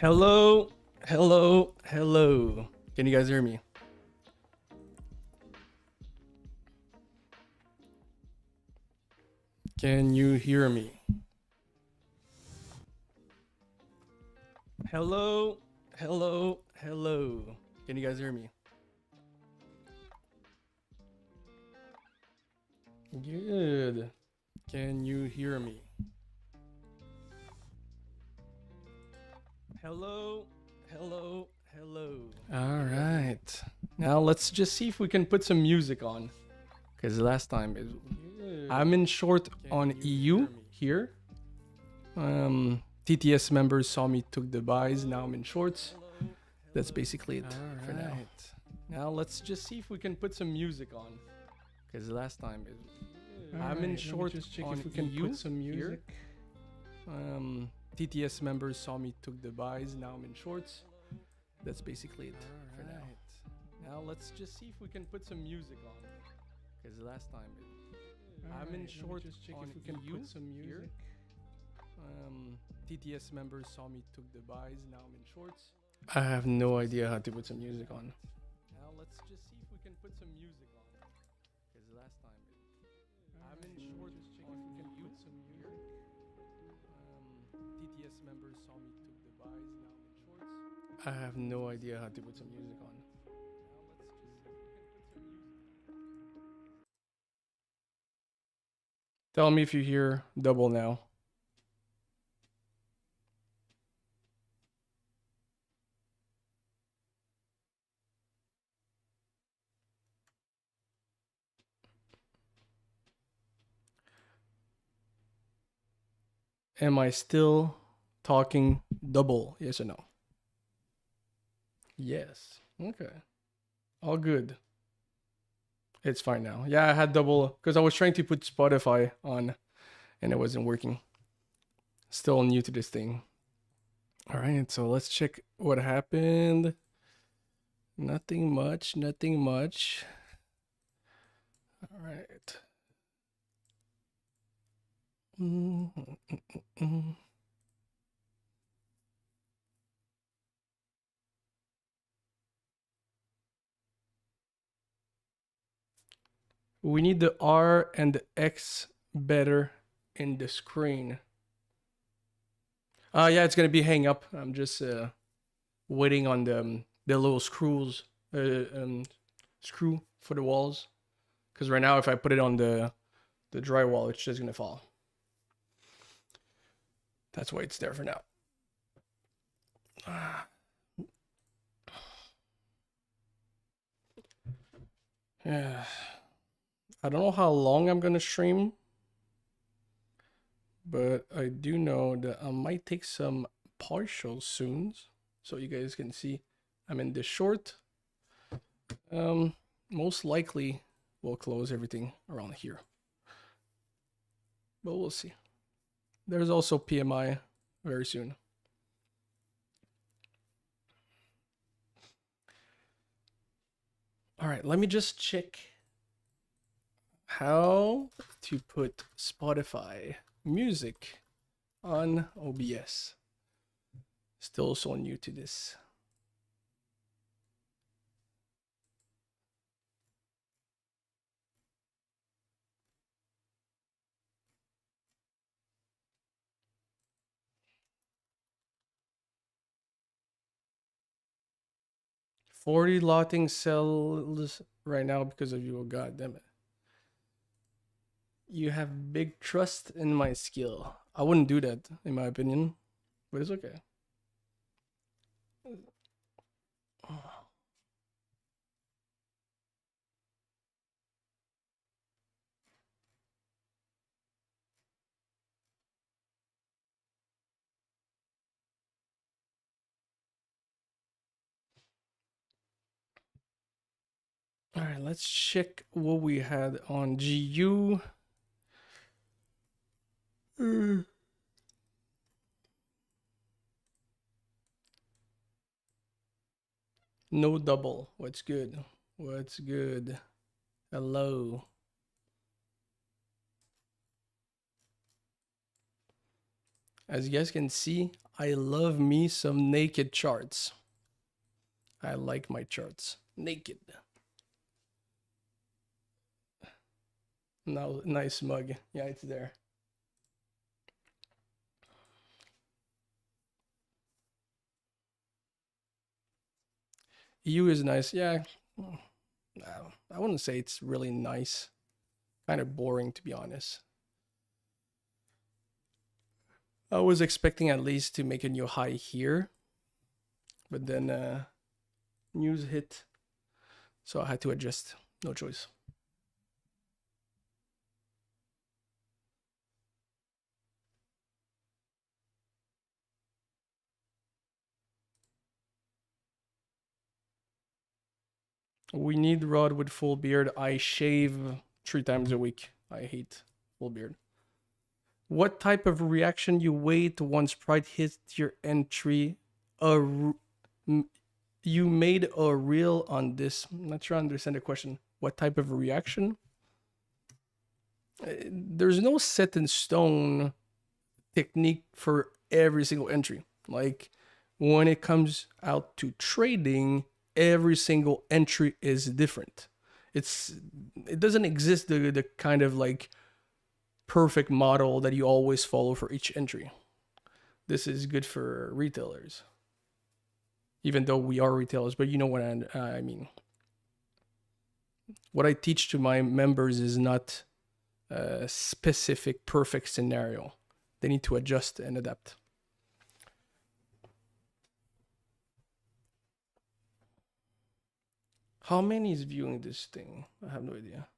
Hello, hello, hello. Can you guys hear me? Can you hear me? Hello, hello, hello. Can you guys hear me? Good. Can you hear me? Hello, hello, hello. All right. Now let's just see if we can put some music on. Because last time I'm in short on EU here. TTS members saw me took the buys. Now I'm in shorts. That's basically it for now. Now let's just see if we can put some music on. Because last time I'm in short on if we can EU put some music. TTS members saw me took the buys. Now I'm in shorts. That's basically it for now. Now let's just see if we can put some music on. Because last time I'm in short on if we can put some music. TTS members saw me took the buys. Now I'm in shorts. I have no idea how to put some music on. Now let's just see if we can put some music on. Because last time I'm in short on if we can put some music. TTS members saw me took the buys. Now I'm in shorts. I have no idea how to put some music on. Tell me if you hear double now. Am I still talking double? Yes or no? Yes. Okay. All good. It's fine now. Yeah, I had double because I was trying to put Spotify on and it wasn't working. Still new to this thing. All right, so let's check what happened. Nothing much, nothing much. All right. We need the R and the X better in the screen. Yeah, it's gonna be hang up. I'm just waiting on the little screws, screw for the walls. Because right now, if I put it on the drywall, it's just gonna fall. That's why it's there for now. Yeah. I don't know how long I'm gonna stream, but I do know that I might take some partials soon, so you guys can see I'm in this short. Most likely we'll close everything around here, but we'll see. There's also PMI very soon. All right, let me just check how to put Spotify music on OBS. Still so new to this. 40 lotting sells right now because of you. Oh, God damn it. You have big trust in my skill. I wouldn't do that, in my opinion, but it's okay. All right, let's check what we had on GU. No double. What's good? What's good? Hello. As you guys can see, I love me some naked charts. I like my charts naked. Now, nice mug. Yeah, it's there. EU is nice. Yeah, I wouldn't say it's really nice. Kind of boring, to be honest. I was expecting at least to make a new high here, but then news hit, so I had to adjust. No choice. We need Rod with full beard. I shave 3 times a week. I hate full beard. What type of reaction you wait once Pride hits your entry? You made a reel on this. I'm not sure I understand the question. What type of reaction? There's no set in stone technique for every single entry. Like when it comes out to trading, every single entry is different. It doesn't exist the kind of like perfect model that you always follow for each entry. This is good for retailers, even though we are retailers, but you know what I mean. What I teach to my members is not a specific perfect scenario. They need to adjust and adapt. How many is viewing this thing? I have no idea.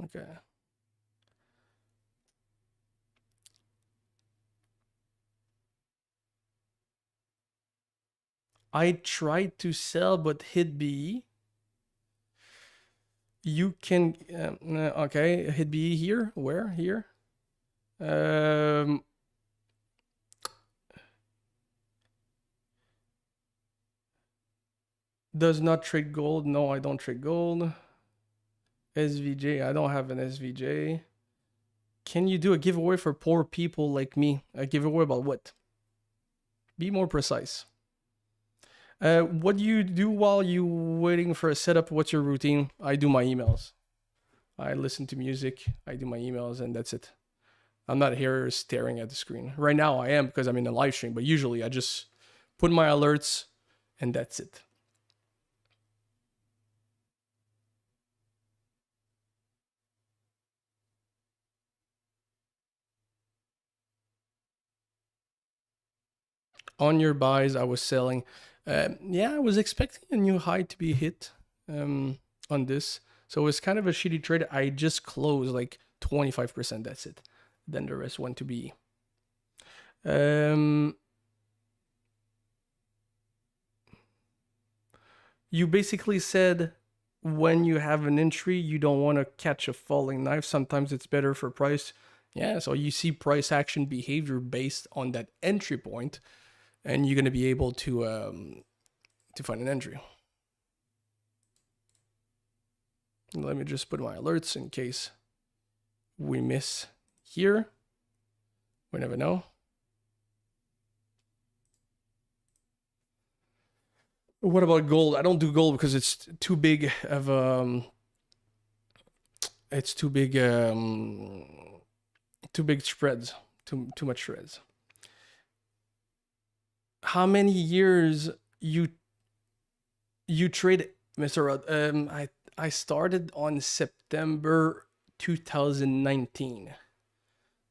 Okay. I tried to sell but hit BE. You can, okay, hit BE here. Where? Here. Does not trade gold. No, I don't trade gold. SVJ. I don't have an SVJ. Can you do a giveaway for poor people like me? A giveaway about what? Be more precise. What do you do while you waiting for a setup? What's your routine? I do my emails. I listen to music. I do my emails, and that's it. I'm not here staring at the screen. Right now I am because I'm in a live stream, but usually I just put my alerts, and that's it. On your buys, I was selling. Yeah, I was expecting a new high to be hit on this. So it was kind of a shitty trade. I just closed like 25%. That's it. Then the rest went to be. You basically said when you have an entry, you don't want to catch a falling knife. Sometimes it's better for price. Yeah, so you see price action behavior based on that entry point, and you're going to be able to find an entry. Let me just put my alerts in case we miss here. We never know. What about gold? I don't do gold because it's too big of it's too big spreads, too much spreads. How many years you You trade, Mr. Rod. I started on September 2019.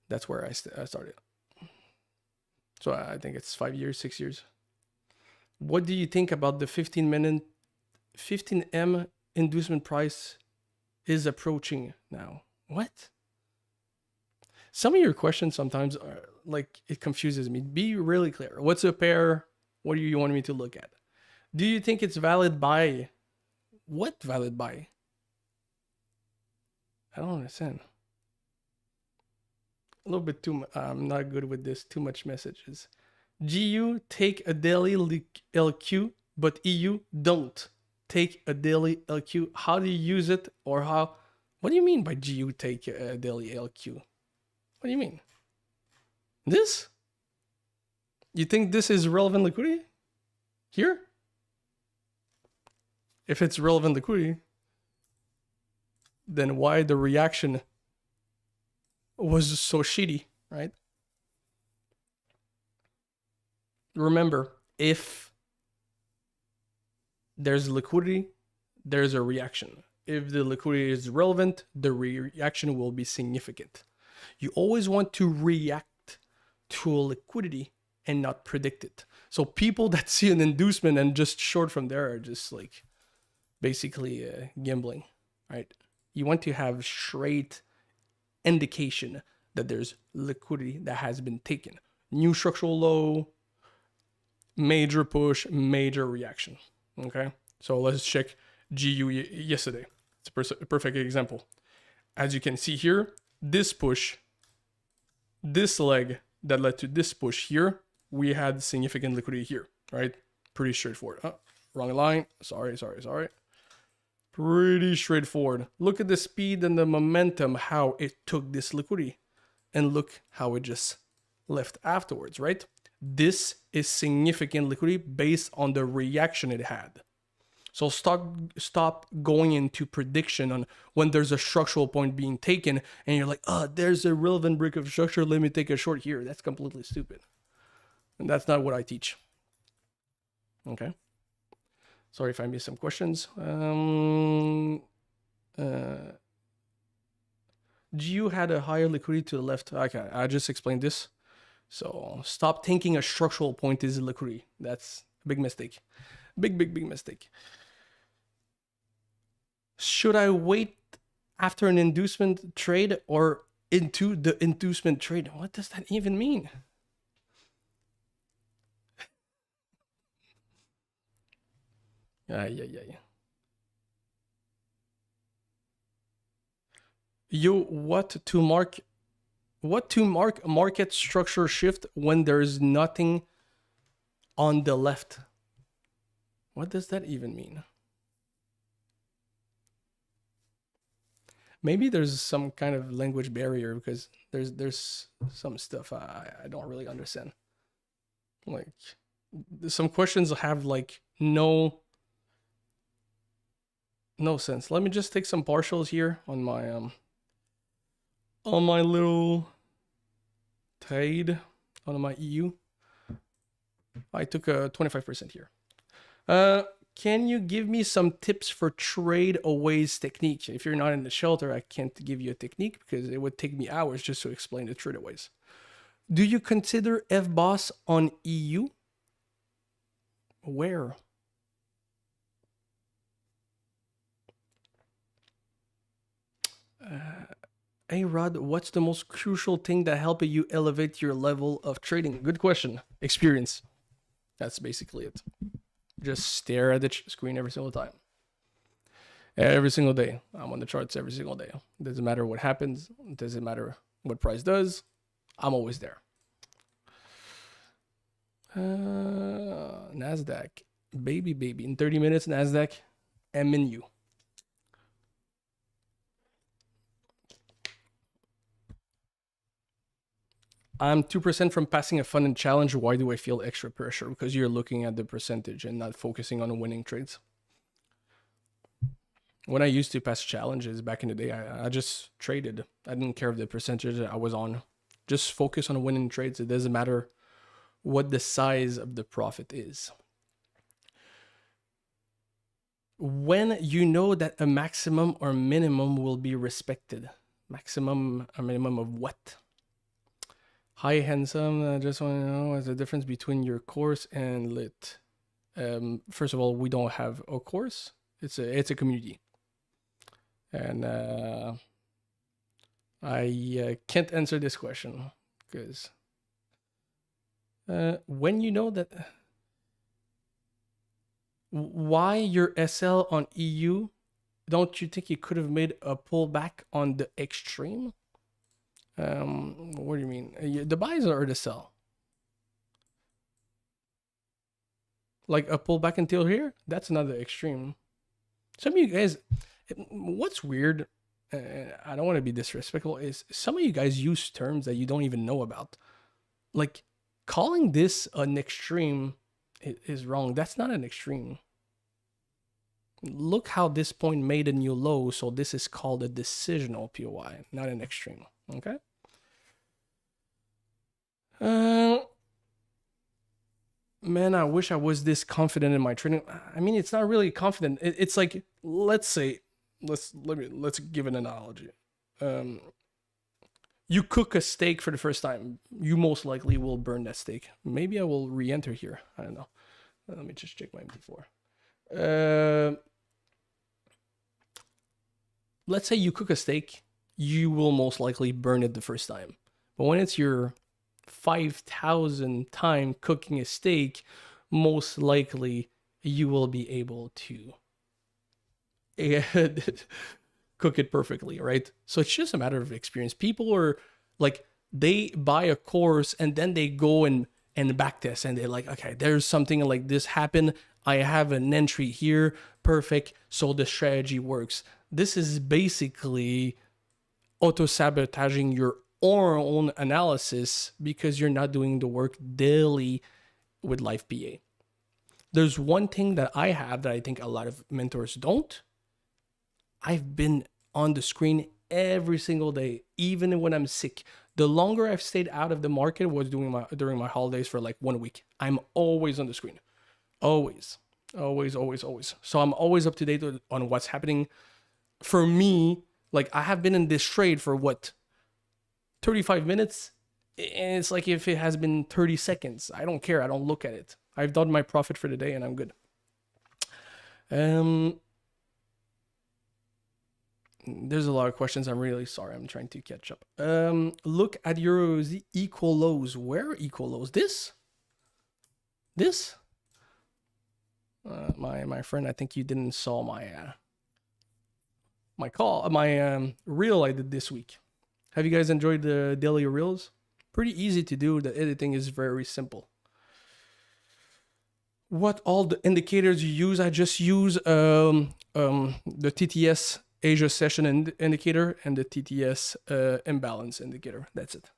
That's where I started. So I think it's 5 years, 6 years. What do you think about the 15-minute 15M inducement price is approaching now? What? Some of your questions sometimes are like, it confuses me. Be really clear. What's a pair? What do you want me to look at? Do you think it's valid buy? What valid buy? I don't understand. A little bit too much. I'm not good with this. Too much messages. GU take a daily LQ, but EU don't take a daily LQ. How do you use it, or how? What do you mean by GU take a daily LQ? What do you mean? This? You think this is relevant liquidity? Here? If it's relevant liquidity, then why the reaction was so shitty, right? Remember, if there's liquidity, there's a reaction. If the liquidity is relevant, the reaction will be significant. You always want to react to a liquidity and not predict it. So people that see an inducement and just short from there are just like basically gambling, right? You want to have straight indication that there's liquidity that has been taken. New structural low, major push, major reaction. Okay, so let's check GU yesterday. It's a perfect example. As you can see here, this push, this leg that led to this push here, we had significant liquidity here, right? Pretty straightforward. Oh, wrong line. Sorry. Pretty straightforward. Look at the speed and the momentum, how it took this liquidity. And look how it just left afterwards, right? This is significant liquidity based on the reaction it had. So stop going into prediction on when there's a structural point being taken and you're like, oh, there's a relevant break of structure, let me take a short here. That's completely stupid. And that's not what I teach. Okay. Sorry if I missed some questions. GU had a higher liquidity to the left. Okay, I just explained this. So stop thinking a structural point is liquidity. That's a big mistake. Big mistake. Should I wait after an inducement trade or into the inducement trade? What does that even mean? Yeah. What to mark market structure shift when there's nothing on the left? What does that even mean? Maybe there's some kind of language barrier because there's some stuff I don't really understand. Like some questions have like no sense. Let me just take some partials here on my little trade on my EU. I took a 25% here. Can you give me some tips for trade aways technique? If you're not in the shelter, I can't give you a technique because it would take me hours just to explain the trade aways. Do you consider FBOSS on EU? Where? Hey Rod, what's the most crucial thing that helped you elevate your level of trading? Good question. Experience. That's basically it. Just stare at the screen every single time. Every single day. I'm on the charts every single day. It doesn't matter what happens. It doesn't matter what price does. I'm always there. NASDAQ. Baby. In 30 minutes, NASDAQ. MNU. I'm 2% from passing a fun and challenge. Why do I feel extra pressure? Because you're looking at the percentage and not focusing on winning trades. When I used to pass challenges back in the day, I just traded. I didn't care if the percentage I was on. Just focus on winning trades. It doesn't matter what the size of the profit is. When you know that a maximum or minimum will be respected. Maximum or minimum of what? Hi, handsome. I just want to know what's the difference between your course and lit. First of all, we don't have a course. It's a community, and I can't answer this question because when you know that why your SL on EU, don't you think you could have made a pullback on the extreme? What do you mean? The buys or the sell? Like a pullback until here? That's another extreme. Some of you guys, what's weird, I don't want to be disrespectful, is some of you guys use terms that you don't even know about. Like, calling this an extreme is wrong. That's not an extreme. Look how this point made a new low, so this is called a decisional POI, not an extreme, okay? Man, I wish I was this confident in my trading. I mean, it's not really confident. It's like, let's give an analogy. You cook a steak for the first time. You most likely will burn that steak. Maybe I will re-enter here. I don't know. Let me just check my MT4. Let's say you cook a steak. You will most likely burn it the first time. But when it's your 5,000 time cooking a steak, most likely you will be able to cook it perfectly, right? So it's just a matter of experience. People are like, they buy a course and then they go and backtest, and they're like, okay, there's something like this happen. I have an entry here, perfect. So the strategy works. This is basically auto-sabotaging your own analysis because you're not doing the work daily with Live PA. There's one thing that I have that I think a lot of mentors don't. I've been on the screen every single day, even when I'm sick. The longer I've stayed out of the market was during my holidays for like 1 week. I'm always on the screen. Always. So I'm always up to date on what's happening. For me, like, I have been in this trade for what, 35 minutes, and it's like if it has been 30 seconds, I don't care. I don't look at it. I've done my profit for the day and I'm good. There's a lot of questions. I'm really sorry. I'm trying to catch up. Look at your equal lows. Where equal lows? This? My friend, I think you didn't saw my reel I did this week. Have you guys enjoyed the daily reels? Pretty easy to do. The editing is very simple. What all the indicators you use? I just use the TTS Asia session indicator and the TTS imbalance indicator. That's it.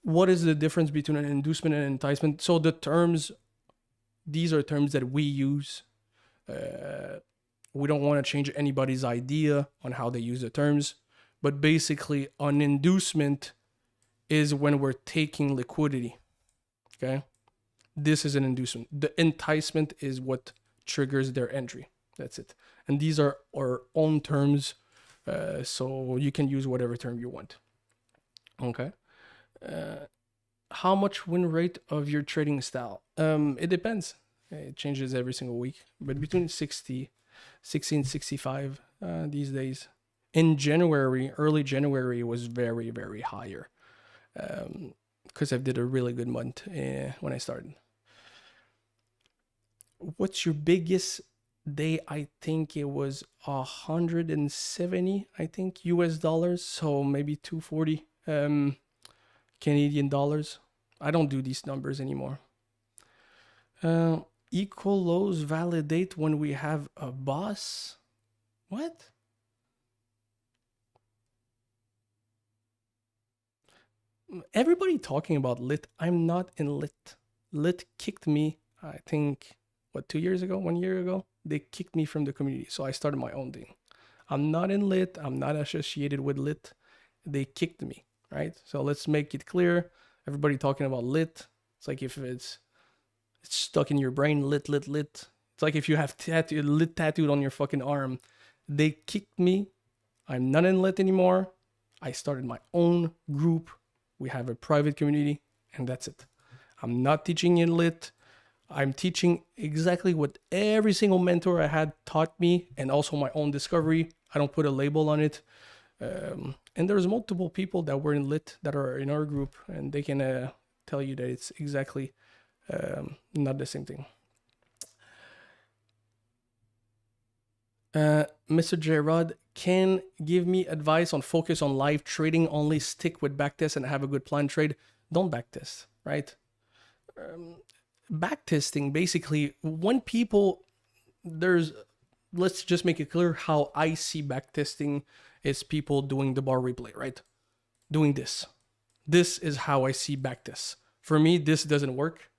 What is the difference between an inducement and enticement? So the terms, these are terms that we use. We don't want to change anybody's idea on how they use the terms, but basically an inducement is when we're taking liquidity, okay? This is an inducement. The enticement is what triggers their entry. That's it. And these are our own terms, so you can use whatever term you want, okay? How much win rate of your trading style? It depends. It changes every single week, but between 60 and 65 these days. In January, early January, it was very, very higher because I did a really good month when I started. What's your biggest day? I think it was 170, I think, US dollars. So maybe 240 Canadian dollars. I don't do these numbers anymore. Equal lows validate when we have a boss. What? Everybody talking about lit. I'm not in lit. Lit kicked me, I think, what, 2 years ago, 1 year ago? They kicked me from the community, so I started my own thing. I'm not in lit. I'm not associated with lit. They kicked me, right? So let's make it clear. Everybody talking about lit. It's like if it's It's stuck in your brain, lit. It's like if you have lit tattooed on your fucking arm. They kicked me. I'm not in lit anymore. I started my own group. We have a private community, and that's it. I'm not teaching in lit. I'm teaching exactly what every single mentor I had taught me, and also my own discovery. I don't put a label on it. And there's multiple people that were in lit that are in our group, and they can tell you that it's exactly not the same thing. Mr. Gerard can give me advice on focus on live trading, only stick with backtest and have a good plan trade. Don't backtest, right? Backtesting, basically, when people, let's just make it clear how I see backtesting is people doing the bar replay, right? Doing this. This is how I see backtests. For me, this doesn't work.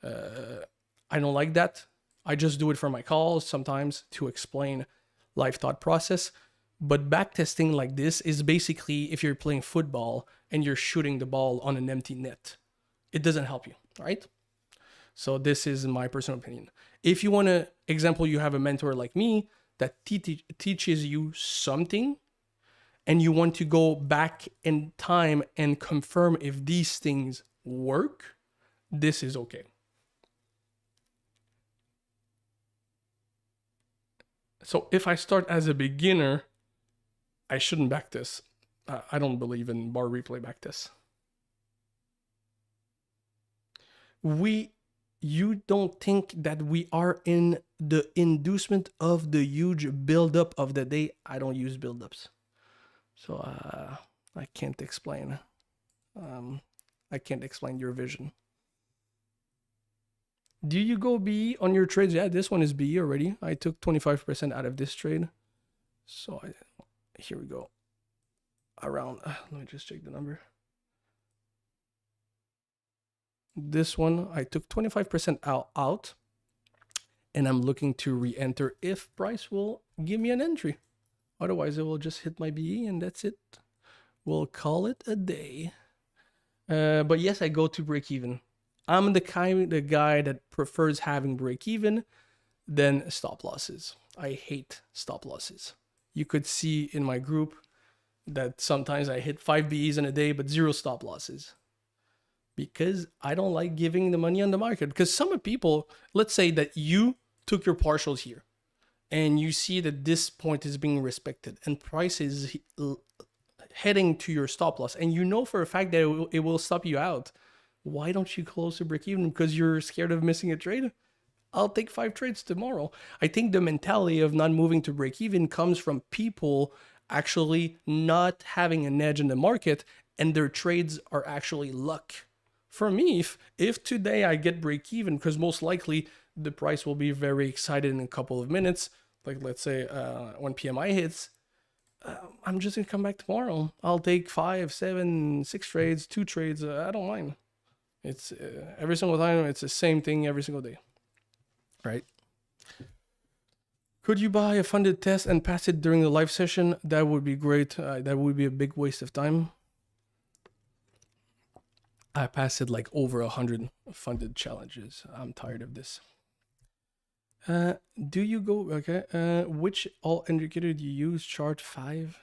I don't like that. I just do it for my calls sometimes to explain life thought process. But backtesting like this is basically if you're playing football and you're shooting the ball on an empty net. It doesn't help you, right? So this is my personal opinion. If you want to, example, you have a mentor like me that teaches you something and you want to go back in time and confirm if these things work, this is okay. So if I start as a beginner, I shouldn't backtest. I don't believe in bar replay backtest. You don't think that we are in the inducement of the huge buildup of the day? I don't use buildups. So I can't explain. I can't explain your vision. Do you go BE on your trades? Yeah, this one is BE already. I took 25% out of this trade. So here we go. Around, let me just check the number. This one, I took 25% out. And I'm looking to re-enter if price will give me an entry. Otherwise, it will just hit my BE and that's it. We'll call it a day. But yes, I go to break even. I'm the guy that prefers having break even than stop losses. I hate stop losses. You could see in my group that sometimes I hit 5 BEs in a day, but 0 stop losses. Because I don't like giving the money on the market. Because some people, let's say that you took your partials here and you see that this point is being respected and price is heading to your stop loss, and you know for a fact that it will stop you out. Why don't you close to break even? Because you're scared of missing a trade? I'll take 5 trades tomorrow. I think the mentality of not moving to break even comes from people actually not having an edge in the market, and their trades are actually luck. For me, if today I get break even, because most likely the price will be very excited in a couple of minutes, like let's say when PMI hits, I'm just gonna come back tomorrow. I'll take 5, 7, 6 trades, 2 trades. I don't mind. It's every single time, it's the same thing every single day, right? Could you buy a funded test and pass it during the live session? That would be great. That would be a big waste of time. I passed it like over 100 funded challenges. I'm tired of this. Do you go, okay, which all indicator do you use? Chart 5?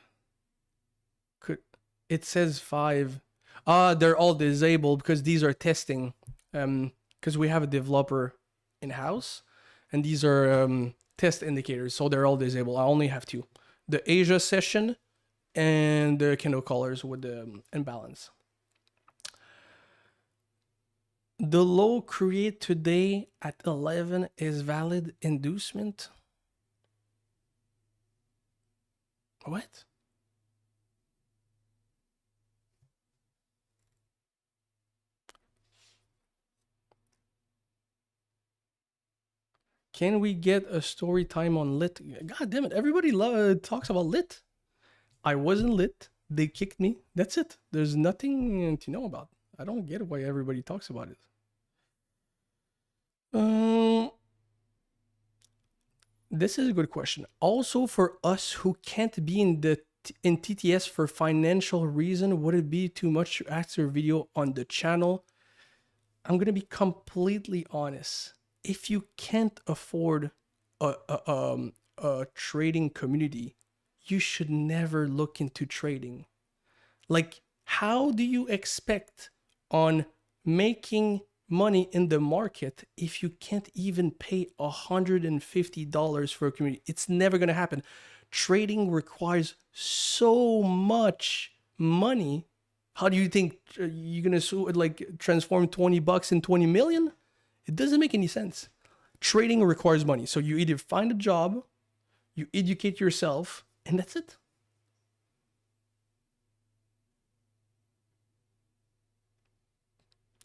It says 5. They're all disabled because these are testing. Because we have a developer in-house, and these are test indicators, so they're all disabled. I only have 2. The Asia session and the candle colors with the imbalance. The low create today at 11 is valid inducement? What? Can we get a story time on lit? God damn it, everybody talks about lit. I wasn't lit. They kicked me. That's it. There's nothing to know about. I don't get why everybody talks about it. This is a good question. Also, for us who can't be in TTS for financial reason, would it be too much to ask your video on the channel? I'm going to be completely honest. If you can't afford a trading community, you should never look into trading. Like, how do you expect on making money in the market if you can't even pay $150 for a community? It's never going to happen. Trading requires so much money. How do you think you're going to like transform 20 bucks in 20 million? It doesn't make any sense. Trading requires money. So you either find a job, you educate yourself, and that's it.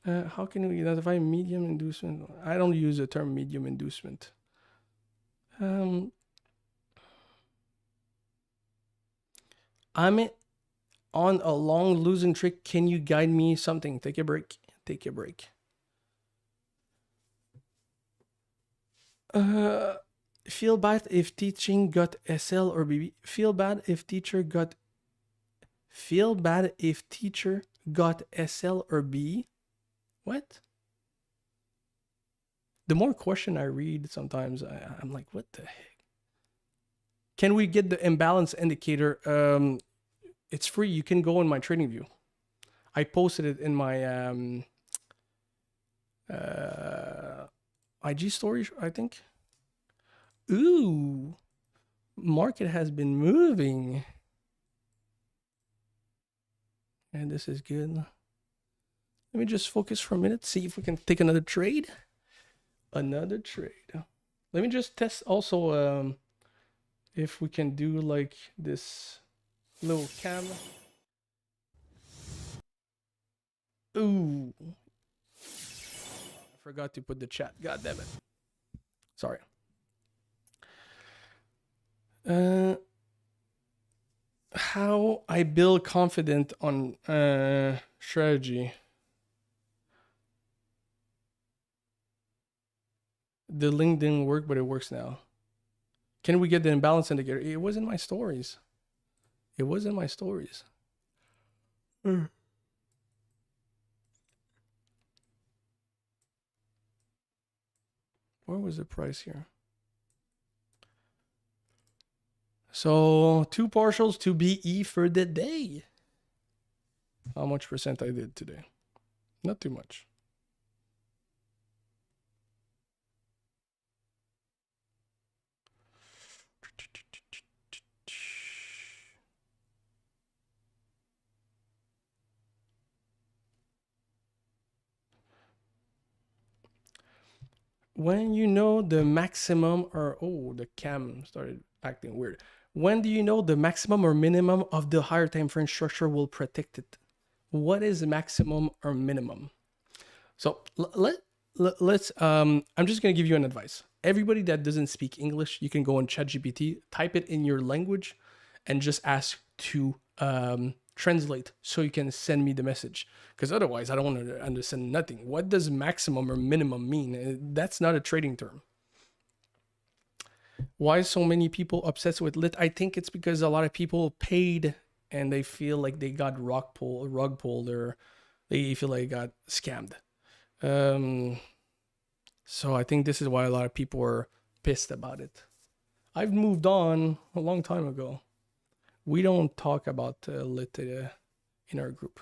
How can we identify medium inducement? I don't use the term medium inducement. I'm on a long losing streak. Can you guide me something? Take a break. Take a break. Feel bad if teaching got SL or BB. Feel bad if teacher got SL or B. What? The more question I read, sometimes I'm like, what the heck? Can we get the imbalance indicator? It's free. You can go in my trading view. I posted it in my IG story, I think. Ooh, market has been moving. And this is good. Let me just focus for a minute, see if we can take another trade. Let me just test also if we can do like this little cam. Ooh. I forgot to put the chat. God damn it. Sorry. How I build confidence on strategy. The link didn't work, but it works now. Can we get the imbalance indicator? It was in my stories. Where was the price here? So 2 partials to BE for the day. How much percent I did today? Not too much. When you know the maximum or, oh, the cam started acting weird. When do you know the maximum or minimum of the higher time frame structure will protect it? What is maximum or minimum? So let's, I'm just going to give you an advice. Everybody that doesn't speak English, you can go on ChatGPT, type it in your language, and just ask to translate so you can send me the message. Because otherwise, I don't want to understand nothing. What does maximum or minimum mean? That's not a trading term. Why so many people obsessed with lit? I think it's because a lot of people paid and they feel like they got rug pulled, or they feel like they got scammed. So I think this is why a lot of people are pissed about it. I've moved on a long time ago. We don't talk about lit in our group.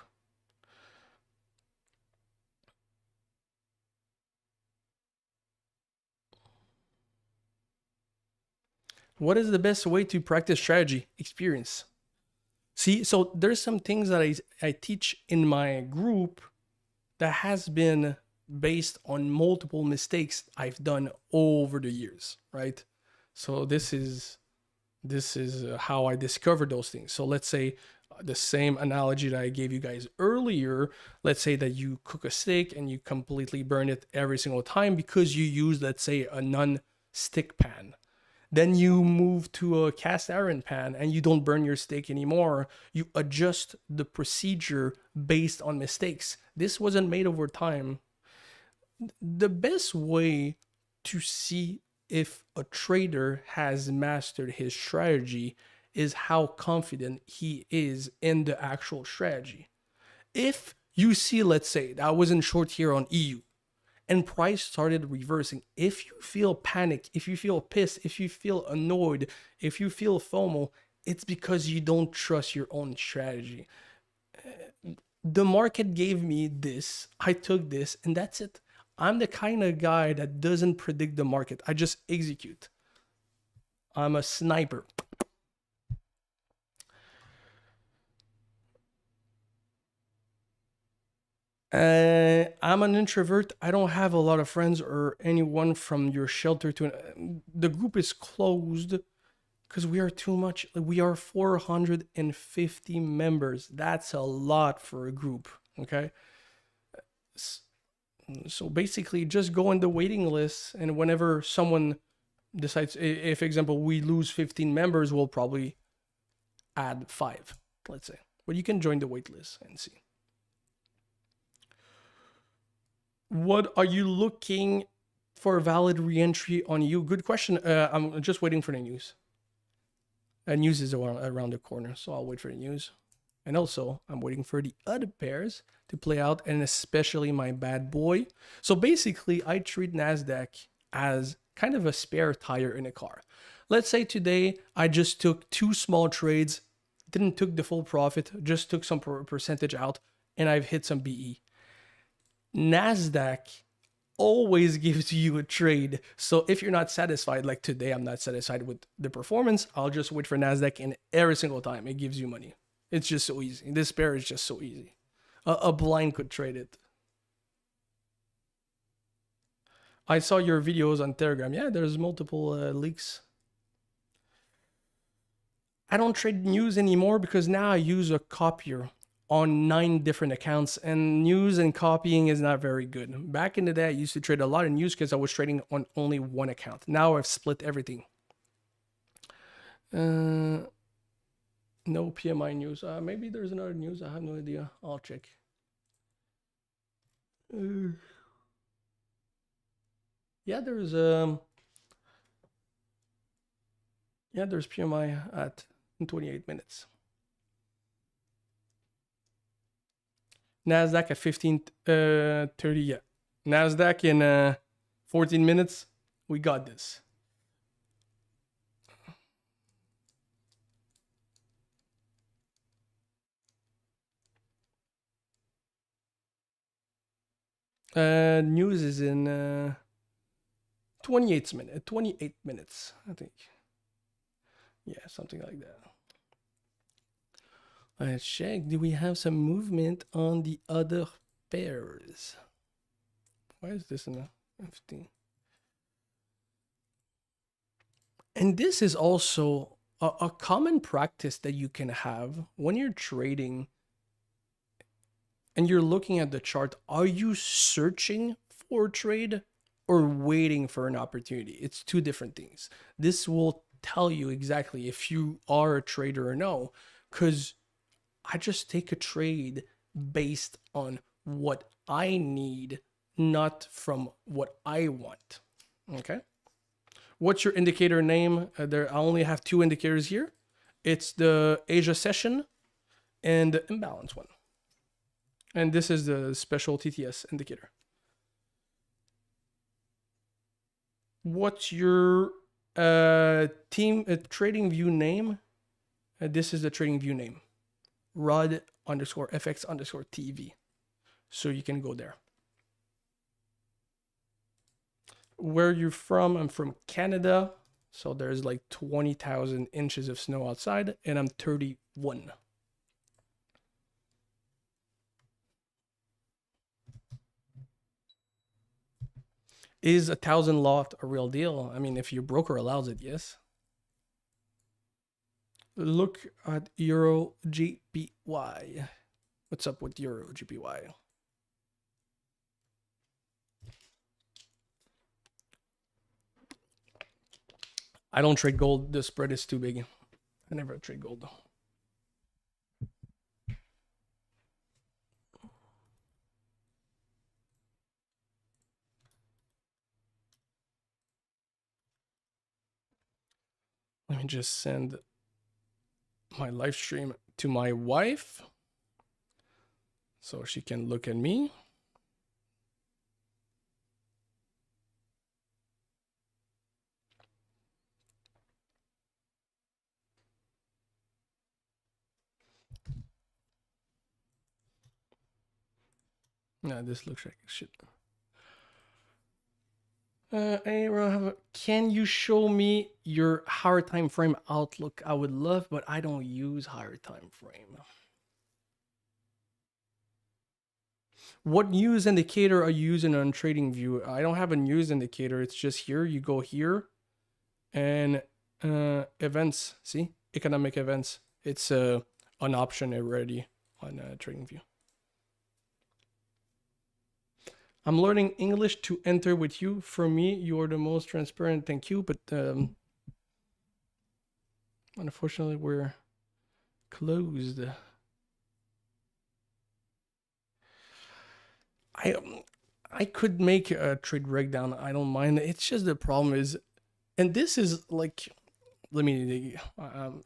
What is the best way to practice strategy? Experience. See, so there's some things that I teach in my group that has been based on multiple mistakes I've done over the years, right? So this is how I discovered those things. So let's say the same analogy that I gave you guys earlier. Let's say that you cook a steak and you completely burn it every single time because you use, let's say, a non-stick pan. Then you move to a cast iron pan and you don't burn your steak anymore. You adjust the procedure based on mistakes. This wasn't made over time. The best way to see if a trader has mastered his strategy is how confident he is in the actual strategy. If you see, let's say, I was in short here on EU, and price started reversing. If you feel panic, if you feel pissed, if you feel annoyed, if you feel FOMO, it's because you don't trust your own strategy. The market gave me this, I took this, and that's it. I'm the kind of guy that doesn't predict the market. I just execute. I'm a sniper. I'm an introvert. I don't have a lot of friends or anyone from your shelter the group is closed because we are too much. We are 450 members. That's a lot for a group. Okay. So basically just go on the waiting list, and whenever someone decides, if example, we lose 15 members, we'll probably add 5, let's say. But you can join the wait list and see. What are you looking for valid reentry on you? Good question. I'm just waiting for the news. News is around the corner, so I'll wait for the news. And also, I'm waiting for the other pairs to play out, and especially my bad boy. So basically, I treat NASDAQ as kind of a spare tire in a car. Let's say today I just took 2 small trades, didn't took the full profit, just took some percentage out, and I've hit some BE. NASDAQ always gives you a trade. So if you're not satisfied, like today, I'm not satisfied with the performance, I'll just wait for NASDAQ, and every single time it gives you money. It's just so easy. This pair is just so easy. A blind could trade it. I saw your videos on Telegram. Yeah, there's multiple leaks. I don't trade news anymore because now I use a copier on 9 different accounts, and news and copying is not very good. Back in the day, I used to trade a lot of news because I was trading on only one account. Now I've split everything. No PMI news. Maybe there's another news. I have no idea. I'll check. Yeah, there's PMI at 28 minutes. NASDAQ at 15:30. Yeah, NASDAQ in 14 minutes. We got this. News is in 28 minutes, I think. Yeah, something like that. Let's check. Do we have some movement on the other pairs? Why is this in a 15? And this is also a common practice that you can have when you're trading and you're looking at the chart. Are you searching for a trade or waiting for an opportunity? It's 2 different things. This will tell you exactly if you are a trader or no, because I just take a trade based on what I need, not from what I want. Okay. What's your indicator name? I only have 2 indicators here. It's the Asia session and the imbalance one. And this is the special TTS indicator. What's your trading view name? This is the trading view name. Rod_FX_TV. So you can go there. Where you're from? I'm from Canada. So there's like 20,000 inches of snow outside, and I'm 31. Is 1,000 lot a real deal? I mean, if your broker allows it, yes. Look at Euro GPY. What's up with Euro GPY? I don't trade gold. The spread is too big. I never trade gold. Let me just send my live stream to my wife so she can look at me. No, this looks like shit. Hey, Rob, can you show me your higher time frame outlook? I would love, but I don't use higher time frame. What news indicator are you using on TradingView? I don't have a news indicator. It's just here. You go here and events. See, economic events. It's an option already on TradingView. I'm learning English to enter with you. For me, you're the most transparent. Thank you, but unfortunately, we're closed. I could make a trade breakdown. I don't mind. It's just the problem is, and this is like, let me.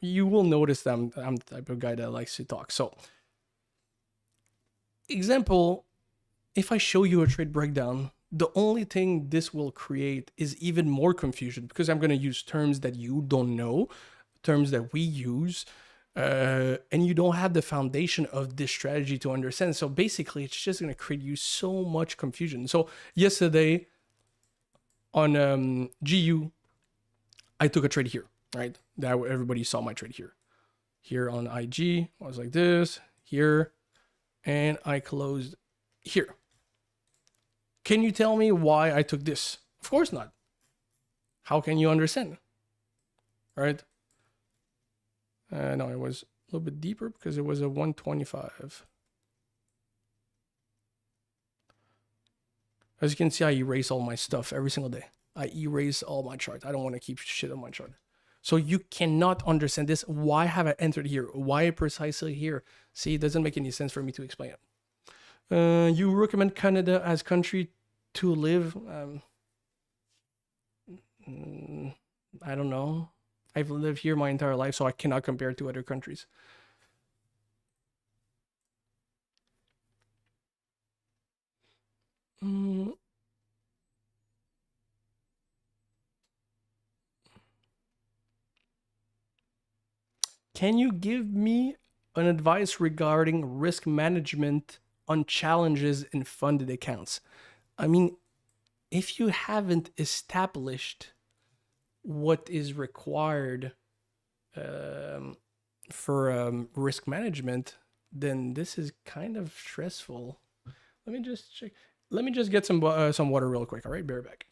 You will notice that I'm the type of guy that likes to talk. So, example, if I show you a trade breakdown, the only thing this will create is even more confusion because I'm going to use terms that you don't know, terms that we use, and you don't have the foundation of this strategy to understand. So basically, it's just going to create you so much confusion. So yesterday on GU, I took a trade here, right? That everybody saw my trade here. Here on IG, I was like this, here, and I closed here. Can you tell me why I took this? Of course not. How can you understand? Right? No, it was a little bit deeper because it was a 125. As you can see, I erase all my stuff every single day. I erase all my charts. I don't want to keep shit on my chart. So you cannot understand this. Why have I entered here? Why precisely here? See, it doesn't make any sense for me to explain it. You recommend Canada as country to live? I don't know. I've lived here my entire life, so I cannot compare it to other countries. Can you give me an advice regarding risk management on challenges in funded accounts? I mean, if you haven't established what is required for risk management, then this is kind of stressful. Let me just check. Let me just get some water real quick. All right, bear back.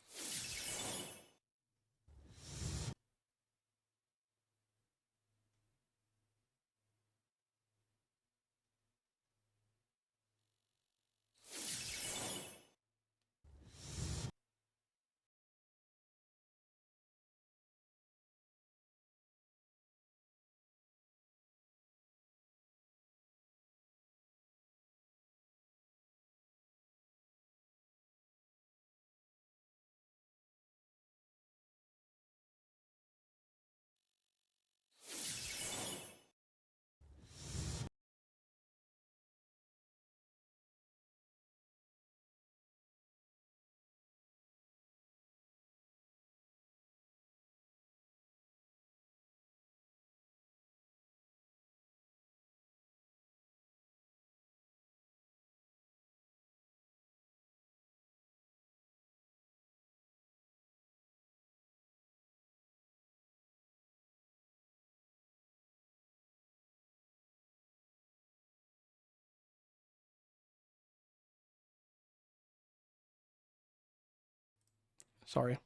Sorry.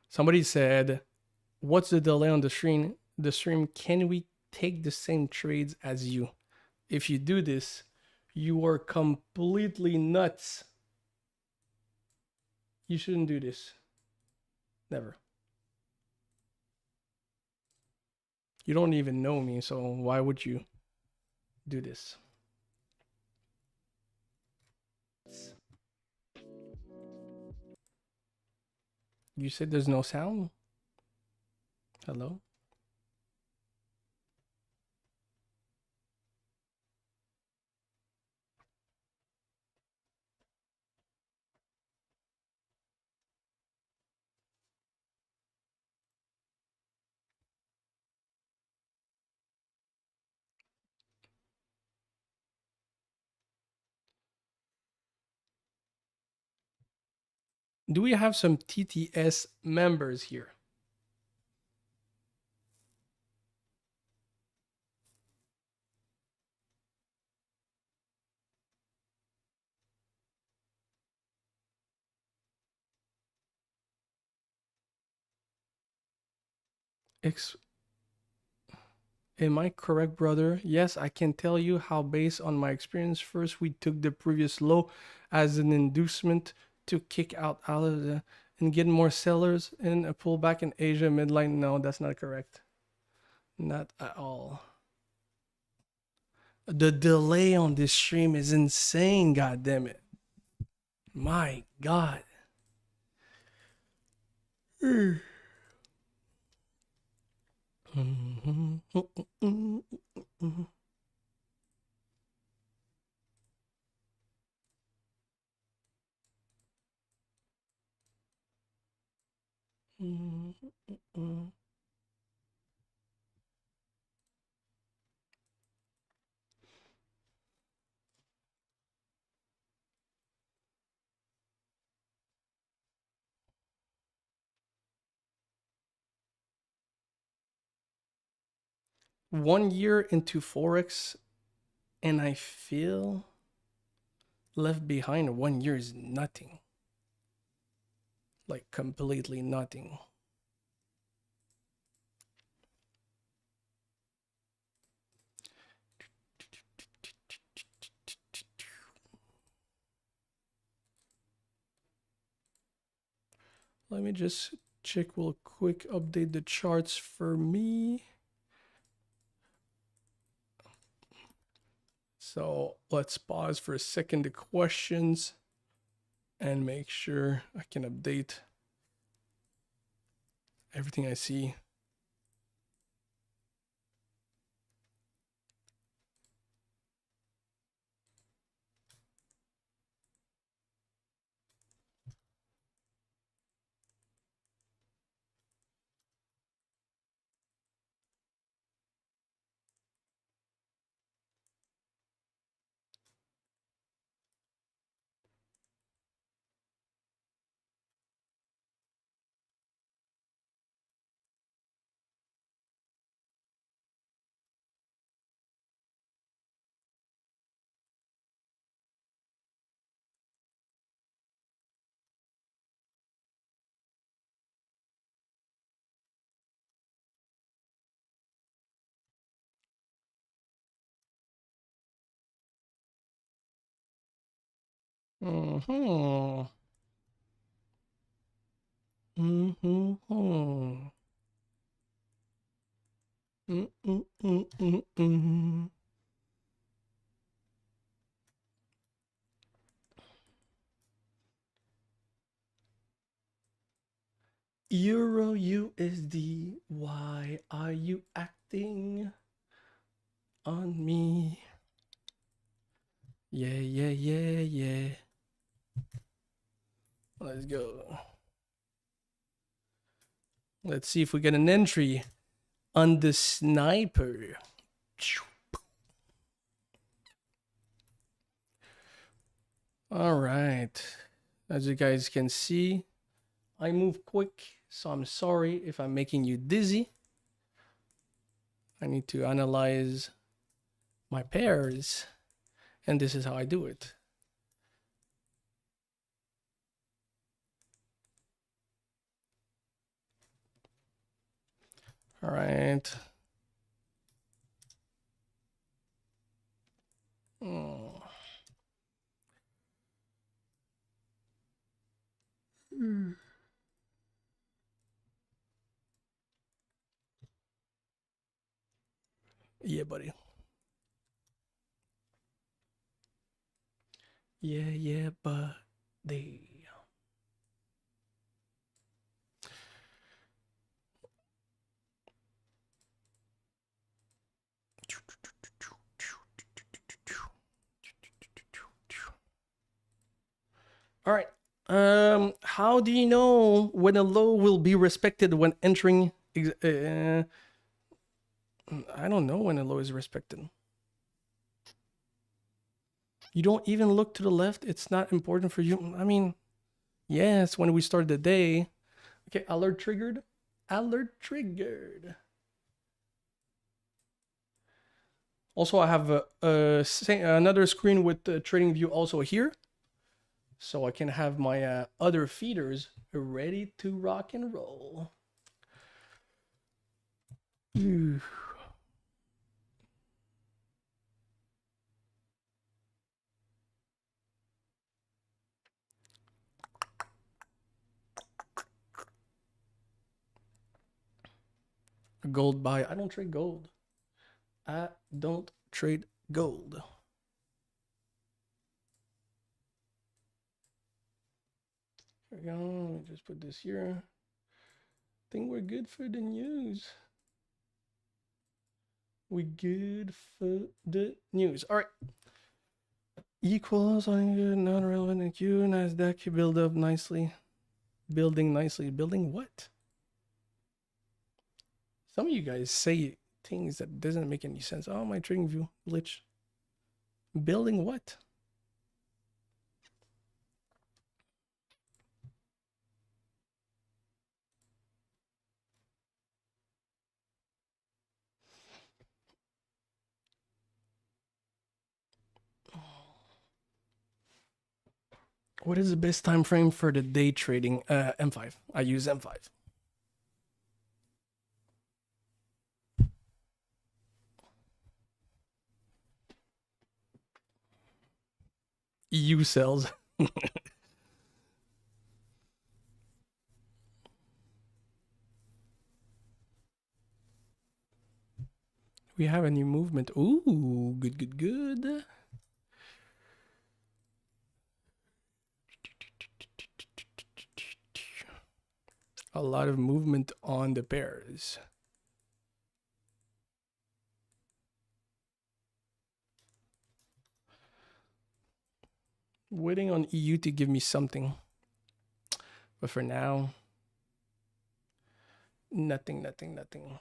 Somebody said, "What's the delay on the stream? Can we take the same trades as you? If you do this, you are completely nuts. You shouldn't do this. Never. You don't even know me, so why would you do this?" You said there's no sound? Hello? Do we have some TTS members here? Am I correct, brother? Yes, I can tell you how, based on my experience, first we took the previous low as an inducement to kick out of the and get more sellers and a pullback in Asia midline. No, that's not correct. Not at all. The delay on this stream is insane, god damn it. My god. One year into Forex, and I feel left behind. 1 year is nothing. Like completely nothing. Let me just check real quick, update the charts for me. So let's pause for a second, the questions, and make sure I can update everything I see. Mm-hmm. Mm-hmm. Mm-mm-mm-mm-mm. Euro USD, why are you acting on me? Yeah, yeah, yeah, yeah. Let's go. Let's see if we get an entry on the sniper. All right. As you guys can see, I move quick, so I'm sorry if I'm making you dizzy. I need to analyze my pairs, and this is how I do it. All right. Oh. Yeah, buddy. Yeah, yeah, buddy. All right. How do you know when a low will be respected when entering? I don't know when a low is respected. You don't even look to the left. It's not important for you. I mean, Yes, when we start the day. Okay, alert triggered. Alert triggered. Also, I have another screen with the trading view also here. So I can have my other feeders ready to rock and roll. Gold buy. I don't trade gold. I don't trade gold. Here we go. Let me just put this here. I think we're good for the news. We good for the news. All right. Equals on good, not relevant in Q. NASDAQ build up nicely. Building nicely. Building what? Some of you guys say things that doesn't make any sense. Oh, my trading view glitch. Building what? What is the best time frame for the day trading? M5. I use M5. EU sells. We have a new movement. Ooh, good, good, good. A lot of movement on the pairs. Waiting on EU to give me something. But for now, nothing, nothing, nothing.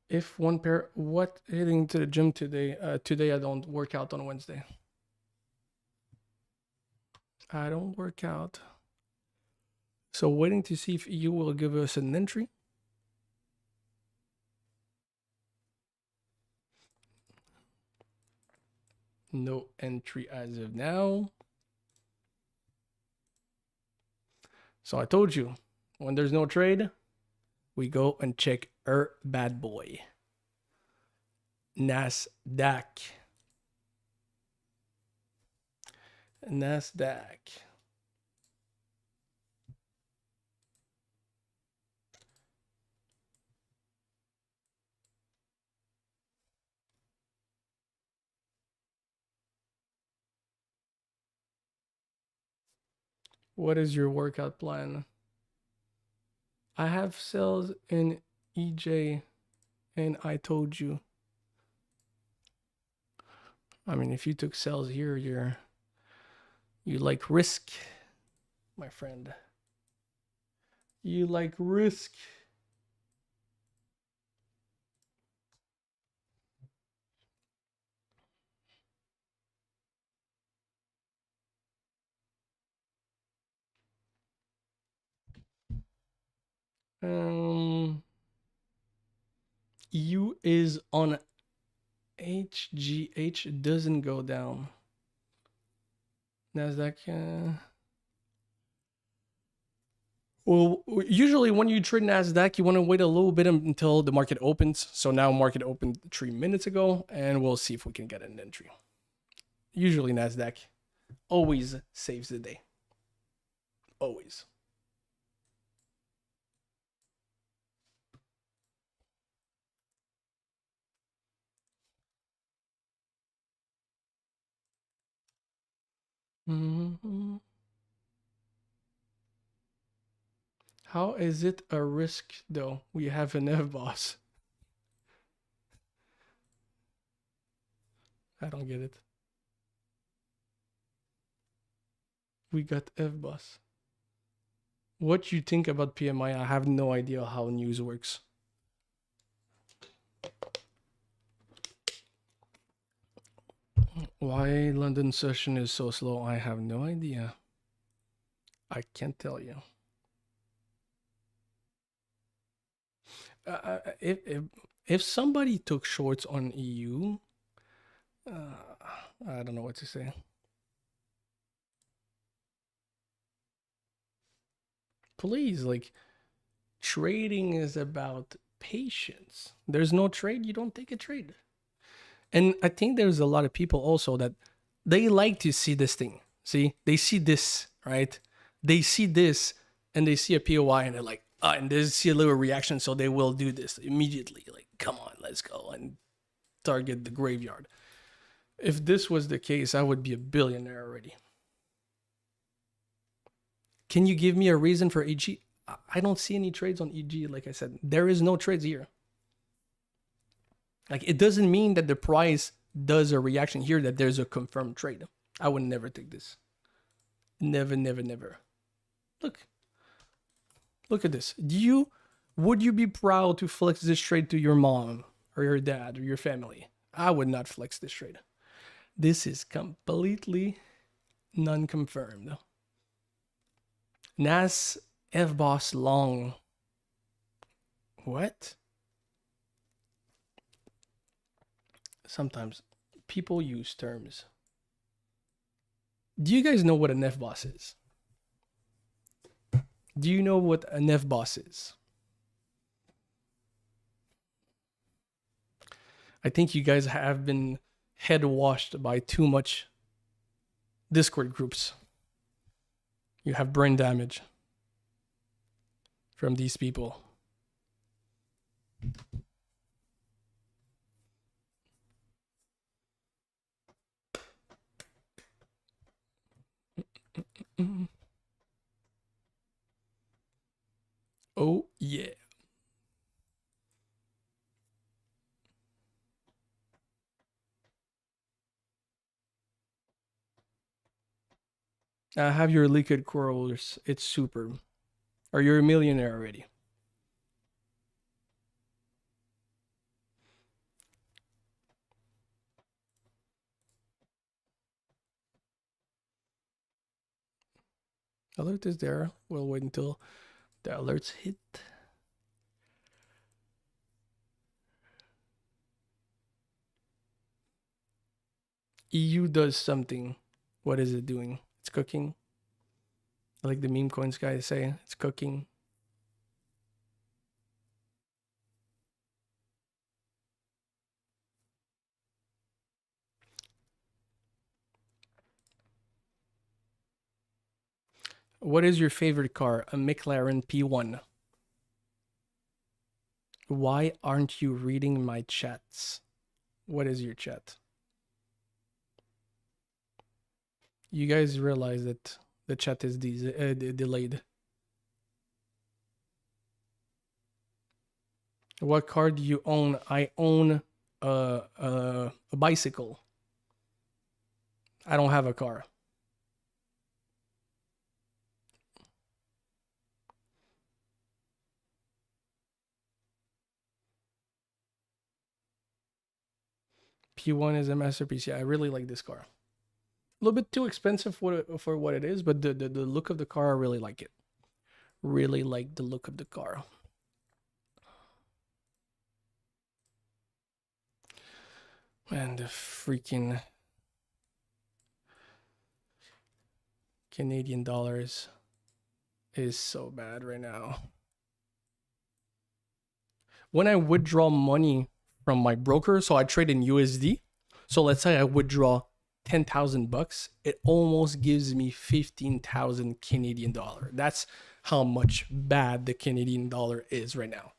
If one pair, what heading to the gym today? Today I don't work out on Wednesday. I don't work out. So waiting to see if EU will give us an entry. No entry as of now. So I told you, when there's no trade, we go and check our bad boy. NASDAQ. NASDAQ. What is your workout plan? I have sales in EJ, and I told you. I mean, if you took sales here, you like risk, my friend. You like risk. EU is on HGH, doesn't go down. NASDAQ. Well, usually when you trade NASDAQ, you want to wait a little bit until the market opens. So now market opened 3 minutes ago, and we'll see if we can get an entry. Usually NASDAQ always saves the day. Always. Mm-hmm. How is it a risk though? We have an FBOSS. I don't get it. We got FBOSS. What you think about PMI? I have no idea how news works. Why London session is so slow? I have no idea. I can't tell you. If somebody took shorts on EU, I don't know what to say. Please, like, trading is about patience. There's no trade, you don't take a trade. And I think there's a lot of people also that they like to see this thing. See, they see this, right? They see this and they see a POI and they're like, and they see a little reaction, so they will do this immediately. Like, come on, let's go and target the graveyard. If this was the case, I would be a billionaire already. Can you give me a reason for EG? I don't see any trades on EG. Like I said, there is no trades here. Like, it doesn't mean that the price does a reaction here, that there's a confirmed trade. I would never take this. Never, never, never. Look at this. Would you be proud to flex this trade to your mom or your dad or your family? I would not flex this trade. This is completely non-confirmed. NAS FBOSS long. What? Sometimes people use terms. Do you guys know what an FBOSS is? Do you know what an FBOSS is? I think you guys have been head washed by too much Discord groups. You have brain damage from these people. Oh, yeah. Have your liquid corals. It's super. Or you're a millionaire already. Alert is there. We'll wait until the alerts hit. EU does something. What is it doing? It's cooking. Like the meme coins guys say, it's cooking. What is your favorite car? A McLaren P1. Why aren't you reading my chats? What is your chat? You guys realize that the chat is delayed. What car do you own? I own a bicycle. I don't have a car. P1 is a masterpiece. Yeah, I really like this car. A little bit too expensive for what it is, but the look of the car, I really like it. Really like the look of the car. Man, the freaking Canadian dollars is so bad right now. When I withdraw money from my broker, so I trade in USD. So let's say I withdraw 10,000 bucks, it almost gives me 15,000 Canadian dollar. That's how much bad the Canadian dollar is right now.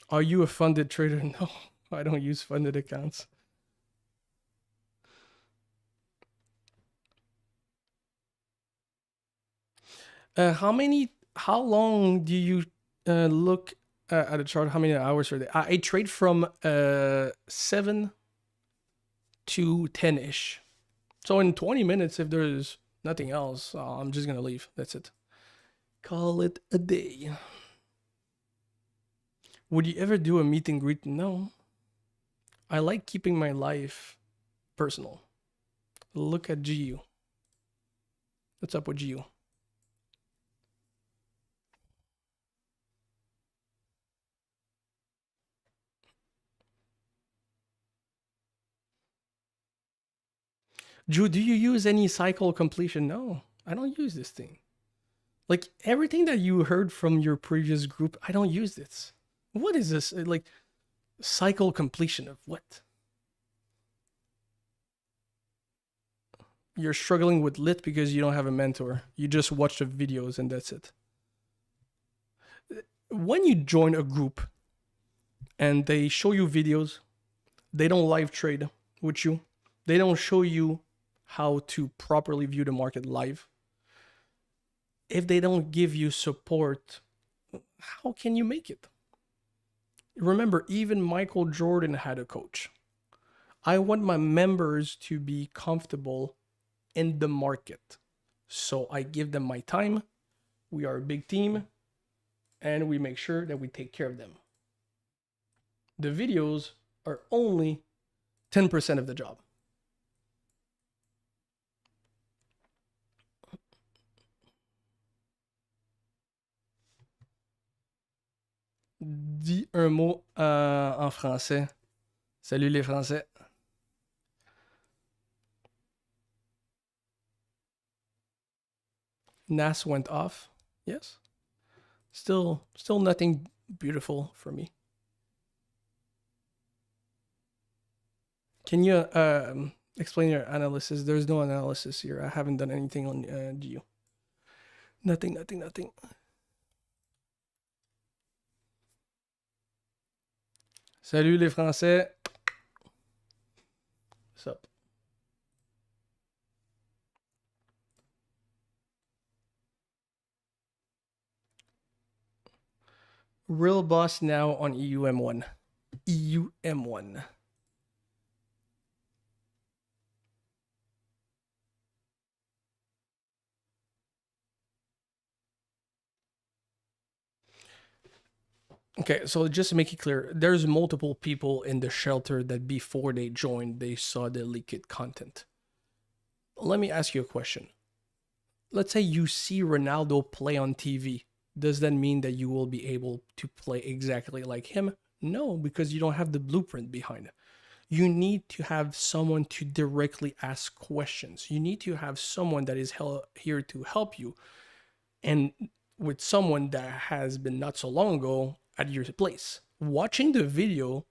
Are you a funded trader? No, I don't use funded accounts. How long do you look at a chart, how many hours are they? I trade from 7 to 10-ish. So in 20 minutes, if there's nothing else, I'm just going to leave. That's it. Call it a day. Would you ever do a meet and greet? No. I like keeping my life personal. Look at GU. What's up with GU? Drew, do you use any cycle completion? No, I don't use this thing. Like everything that you heard from your previous group, I don't use this. What is this? Like cycle completion of what? You're struggling with lit because you don't have a mentor. You just watch the videos and that's it. When you join a group and they show you videos, they don't live trade with you. They don't show you how to properly view the market live. If they don't give you support, how can you make it? Remember, even Michael Jordan had a coach. I want my members to be comfortable in the market. So I give them my time. We are a big team and we make sure that we take care of them. The videos are only 10% of the job. Dis un mot en français. Salut les Français. NAS went off. Yes. Still nothing beautiful for me. Can you explain your analysis? There's no analysis here. I haven't done anything on GU. Nothing. Salut les Français. What's up? Real boss now on EUM1. EUM1. Okay, so just to make it clear, there's multiple people in the shelter that before they joined, they saw the leaked content. Let me ask you a question. Let's say you see Ronaldo play on TV. Does that mean that you will be able to play exactly like him? No, because you don't have the blueprint behind it. You need to have someone to directly ask questions. You need to have someone that is here to help you. And with someone that has been not so long ago at your place. Watching the video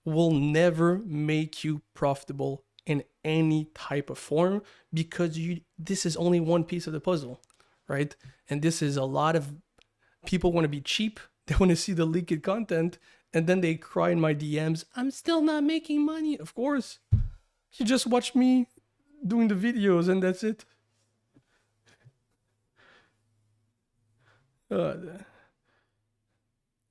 will never make you profitable in any type of form because this is only one piece of the puzzle, right? And this is a lot of people want to be cheap. They want to see the leaked content and then they cry in my DMs, I'm still not making money. Of course, you just watch me doing the videos and that's it.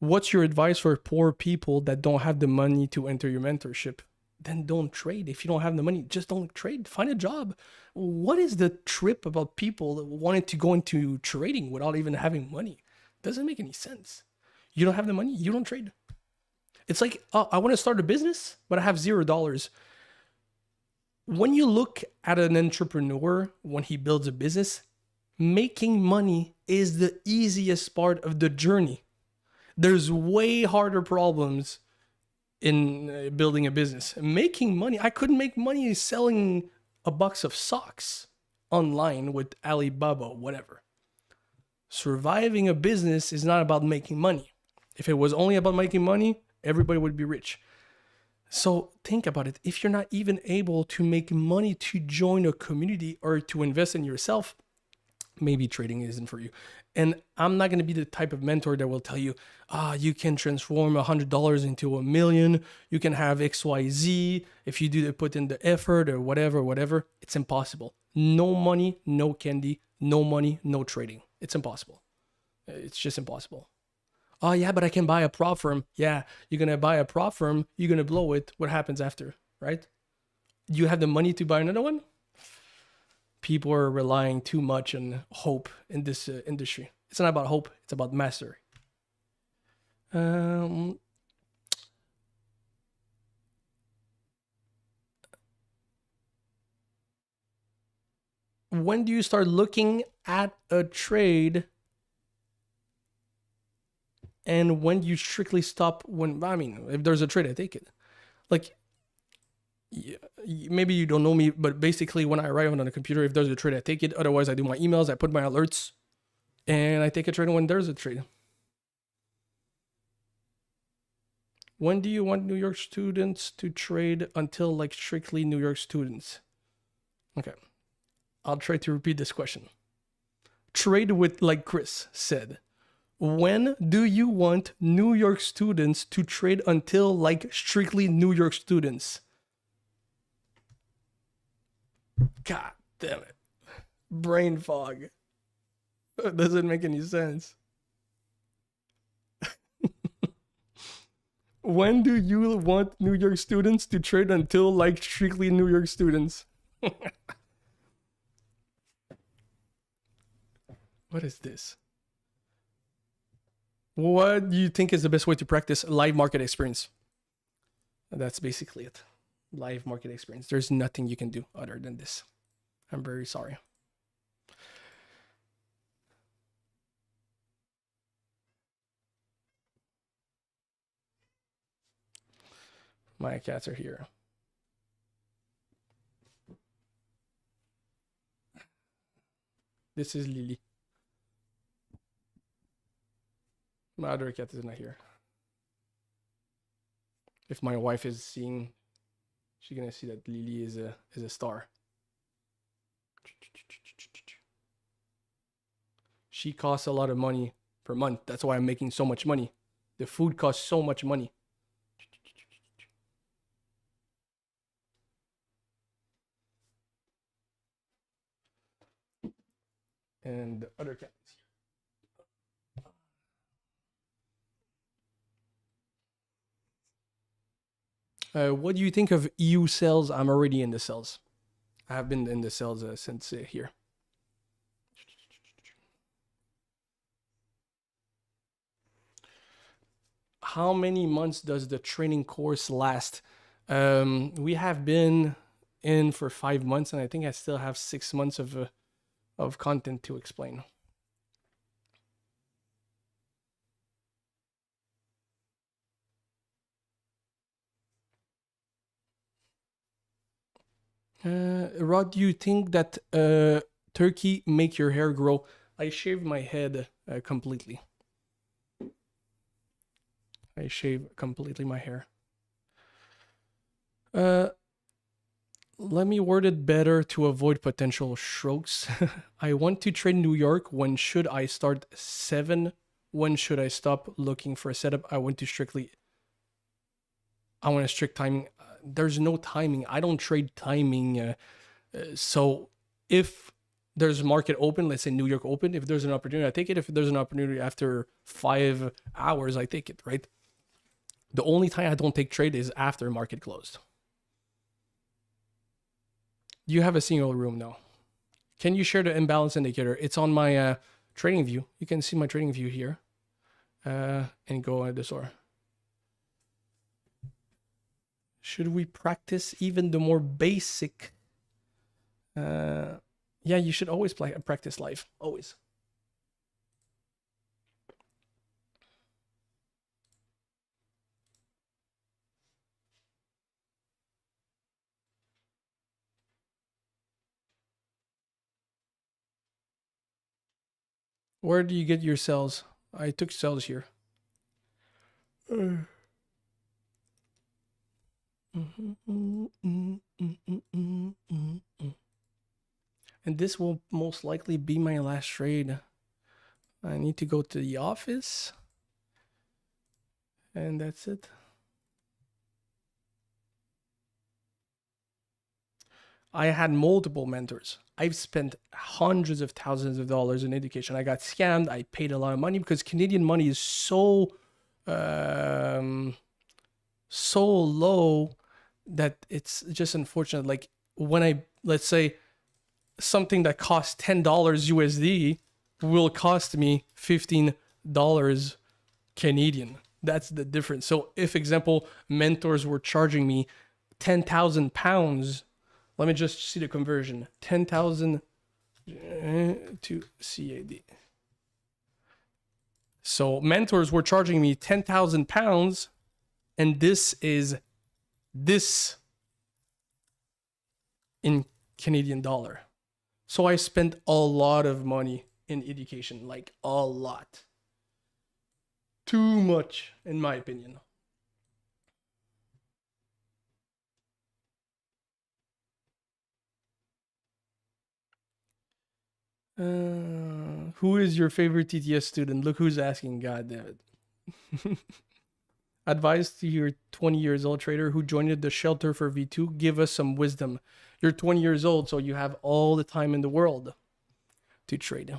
What's your advice for poor people that don't have the money to enter your mentorship? Then don't trade. If you don't have the money, just don't trade. Find a job. What is the trip about people that wanted to go into trading without even having money? Doesn't make any sense. You don't have the money, you don't trade. It's like, oh, I want to start a business, but I have $0. When you look at an entrepreneur, when he builds a business, making money is the easiest part of the journey. There's way harder problems in building a business. Making money, I couldn't make money selling a box of socks online with Alibaba, whatever. Surviving a business is not about making money. If it was only about making money, everybody would be rich. So think about it. If you're not even able to make money to join a community or to invest in yourself, maybe trading isn't for you. And I'm not going to be the type of mentor that will tell you, you can transform $100 into $1 million. You can have XYZ if you put in the effort or whatever. It's impossible. No money, no candy, no money, no trading. It's impossible. It's just impossible. Oh yeah, but I can buy a prop firm. Yeah, you're gonna buy a prop firm, you're gonna blow it. What happens after, right? You have the money to buy another one? People are relying too much on hope in this industry. It's not about hope, it's about mastery. Um, when do you start looking at a trade, and when do you strictly stop? When, I mean, if there's a trade, I take it. Like, maybe you don't know me, but basically when I arrive on the computer, if there's a trade, I take it. Otherwise, I do my emails, I put my alerts, and I take a trade when there's a trade. When do you want New York students to trade until like strictly New York students? Okay, I'll try to repeat this question. Trade with, like Chris said, when do you want New York students to trade until like strictly New York students? God damn it. Brain fog. It doesn't make any sense. When do you want New York students to trade until like strictly New York students? What is this? What do you think is the best way to practice live market experience? That's basically it. Live market experience. There's nothing you can do other than this. I'm very sorry. My cats are here. This is Lily. My other cat is not here. If my wife is seeing, she's gonna see that Lily is a star. She costs a lot of money per month. That's why I'm making so much money. The food costs so much money. And the other cat is here. What do you think of EU sales? I'm already in the sales. I have been in the sales since here. How many months does the training course last? We have been in for 5 months, and I think I still have 6 months of content to explain. Rod, do you think that turkey make your hair grow? I shaved my head completely. I shave completely my hair. Let me word it better to avoid potential strokes. I want to trade New York. When should I start 7? When should I stop looking for a setup? I want a strict timing. There's no timing. I don't trade timing. So if there's a market open, let's say New York open, if there's an opportunity, I take it. If there's an opportunity after 5 hours, I take it, right? The only time I don't take trade is after market closed. You have a single room now. Can you share the imbalance indicator? It's on my trading view. You can see my trading view here. And go at this or. Should we practice even the more basic? Yeah, you should always practice live. Always. Where do you get your cells? I took cells here. And this will most likely be my last trade. I need to go to the office. And that's it. I had multiple mentors. I've spent hundreds of thousands of dollars in education. I got scammed. I paid a lot of money because Canadian money is so so low that it's just unfortunate. Like when let's say something that costs $10 USD will cost me $15 Canadian. That's the difference. So if, example, mentors were charging me 10,000 pounds, let me just see the conversion. 10,000 to CAD. So mentors were charging me 10,000 pounds, and this is this in Canadian dollar. So I spent a lot of money in education, like a lot. Too much, in my opinion. Who is your favorite TTS student? Look who's asking, god damn it. Advice to your 20 years old trader who joined the shelter for V2, give us some wisdom. You're 20 years old, so you have all the time in the world to trade.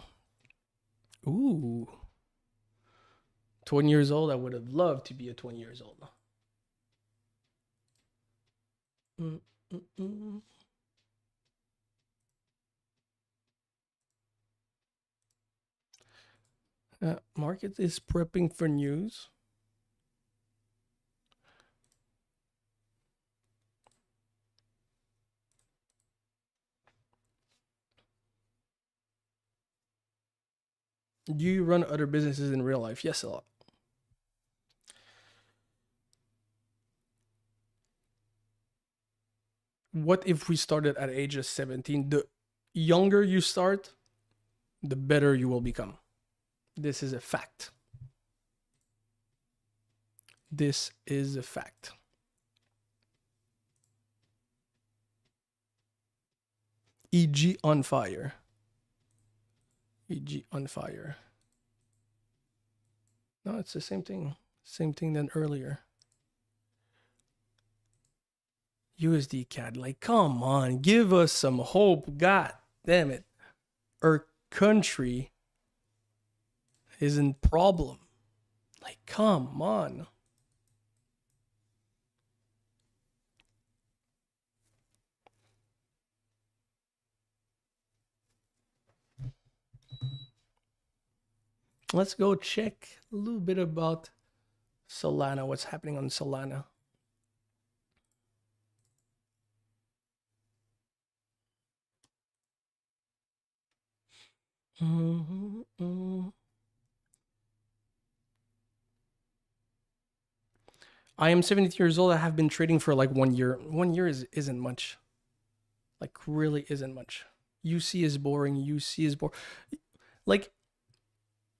Ooh. 20 years old, I would have loved to be a 20 years old. Market is prepping for news. Do you run other businesses in real life? Yes, a lot. What if we started at age of 17? The younger you start, the better you will become. This is a fact. This is a fact. EG on fire. EG on fire. No, it's the same thing. Same thing than earlier. USD CAD, like, come on, give us some hope. God damn it. Our country is in problem. Like, come on. Let's go check a little bit about Solana, what's happening on Solana. I am 70 years old. I have been trading for like 1 year. 1 year isn't much. Like, really isn't much. UC is boring. UC is boring. Like,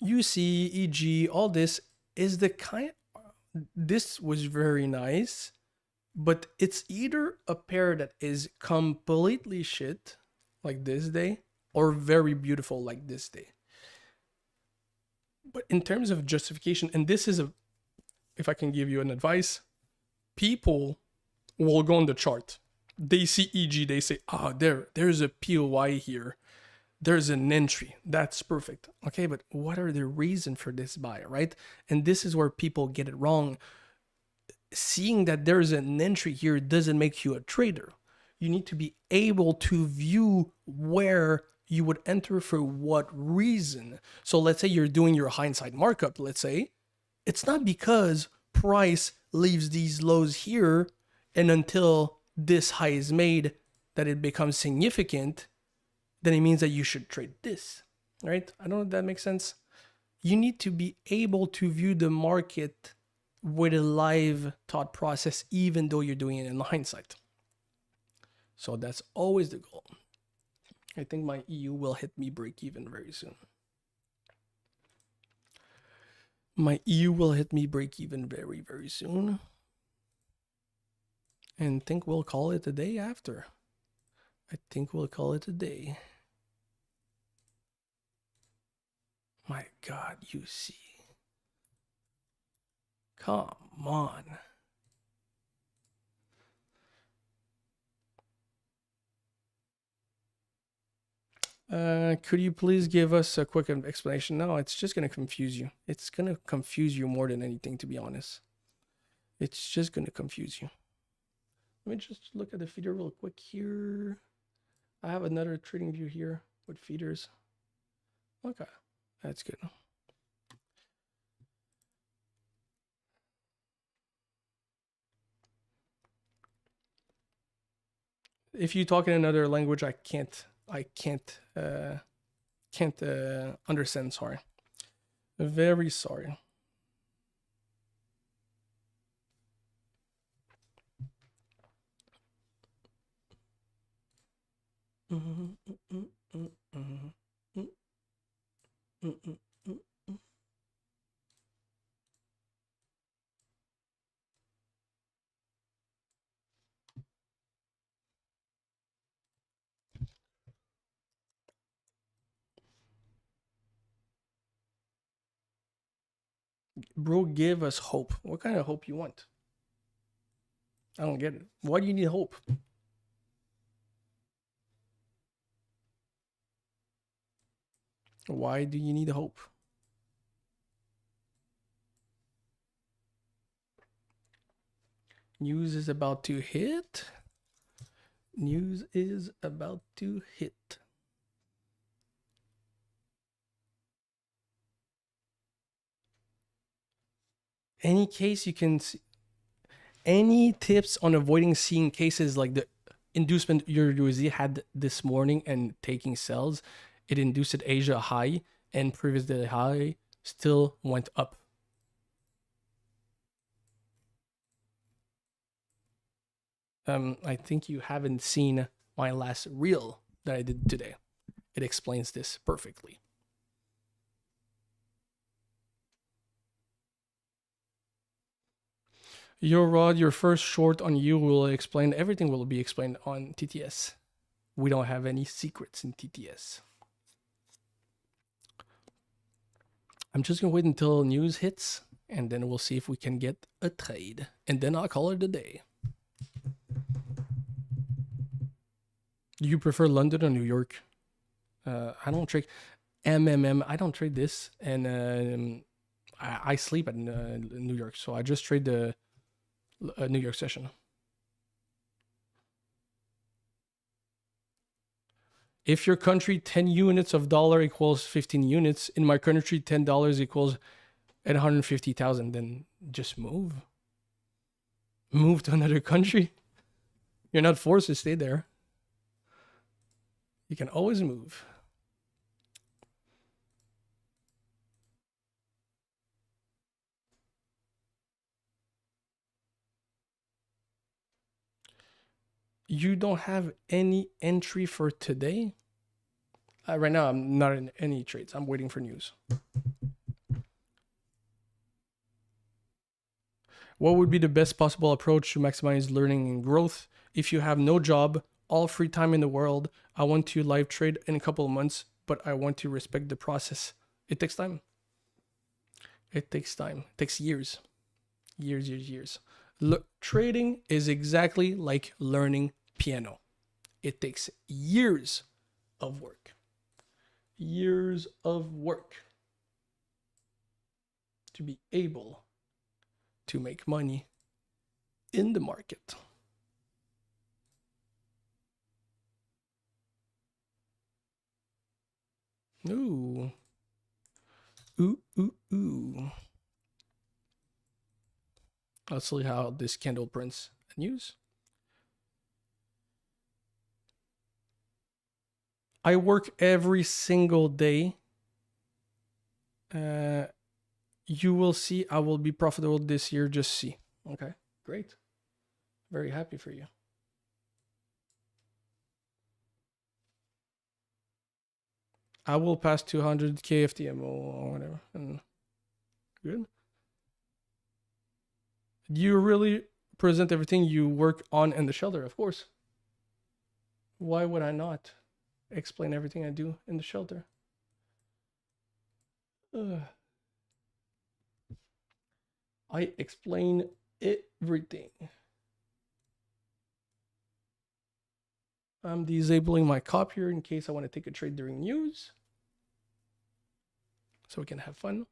UC, EG, all this is the kind. This was very nice, but it's either a pair that is completely shit, like this day, or very beautiful, like this day. But in terms of justification, and this is if I can give you an advice, people will go on the chart. They see EG, they say, there's a POI here. There's an entry. That's perfect. Okay, but what are the reason for this buy, right? And this is where people get it wrong. Seeing that there's an entry here doesn't make you a trader. You need to be able to view where you would enter for what reason. So let's say you're doing your hindsight markup, let's say. It's not because price leaves these lows here and until this high is made that it becomes significant, then it means that you should trade this, right? I don't know if that makes sense. You need to be able to view the market with a live thought process, even though you're doing it in hindsight. So that's always the goal. I think my EU will hit me break even very soon. My EU will hit me break even very, very soon. And think we'll call it a day after. I think we'll call it a day. My God, you see. Come on. Could you please give us a quick explanation? No, it's just going to confuse you. It's going to confuse you more than anything, to be honest. It's just going to confuse you. Let me just look at the feeder real quick here. I have another trading view here with feeders. Okay, that's good. If you talk in another language, I can't understand. Sorry, very sorry. Bro, give us hope. What kind of hope you want? I don't get it. Why do you need hope? Why do you need hope? News is about to hit. News is about to hit. Any case you can see, any tips on avoiding seeing cases like the inducement USD had this morning and taking sells? It induced at Asia high and previous day high still went up. I think you haven't seen my last reel that I did today. It explains this perfectly. Yo, Rod, your first short on you will explain. Everything will be explained on TTS. We don't have any secrets in TTS. I'm just going to wait until news hits, and then we'll see if we can get a trade. And then I'll call it a day. Do you prefer London or New York? I don't trade MMM. I don't trade this, and I sleep at New York, so I just trade the New York session. If your country 10 units of dollar equals 15 units, in my country $10 equals 150,000, then just move. Move to another country. You're not forced to stay there. You can always move. You don't have any entry for today? Right now, I'm not in any trades. I'm waiting for news. What would be the best possible approach to maximize learning and growth? If you have no job, all free time in the world, I want to live trade in a couple of months, but I want to respect the process. It takes time. It takes time. It takes years. Years. Look, trading is exactly like learning piano. It takes years of work. Years of work to be able to make money in the market. Ooh. Ooh. Let's see how this candle prints news. I work every single day. You will see I will be profitable this year. Just see. Okay, great. Very happy for you. I will pass 200 KFTMO or whatever. And good. Do you really present everything you work on in the shelter? Of course. Why would I not explain everything I do in the shelter? I explain everything. I'm disabling my copier in case I want to take a trade during news, so we can have fun.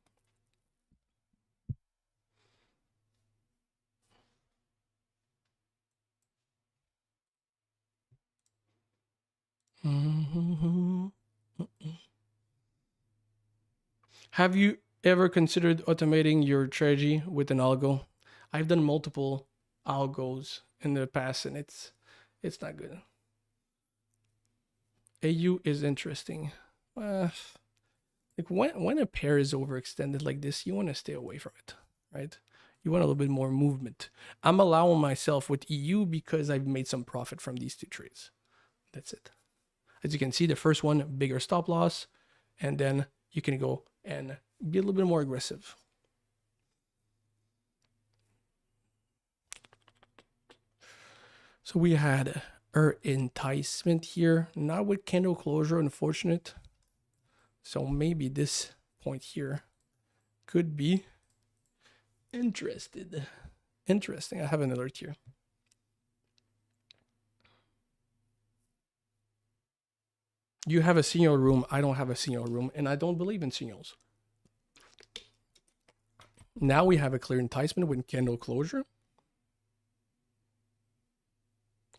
Have you ever considered automating your strategy with an algo? I've done multiple algos in the past, and it's not good. AU is interesting. Like when a pair is overextended like this, you want to stay away from it, right? You want a little bit more movement. I'm allowing myself with EU because I've made some profit from these two trades. That's it. As you can see, the first one, bigger stop loss, and then you can go and be a little bit more aggressive. So we had our enticement here, not with candle closure, unfortunate. So maybe this point here could be interesting. I have an alert here. You have a signal room. I don't have a signal room, and I don't believe in signals. Now we have a clear enticement with candle closure.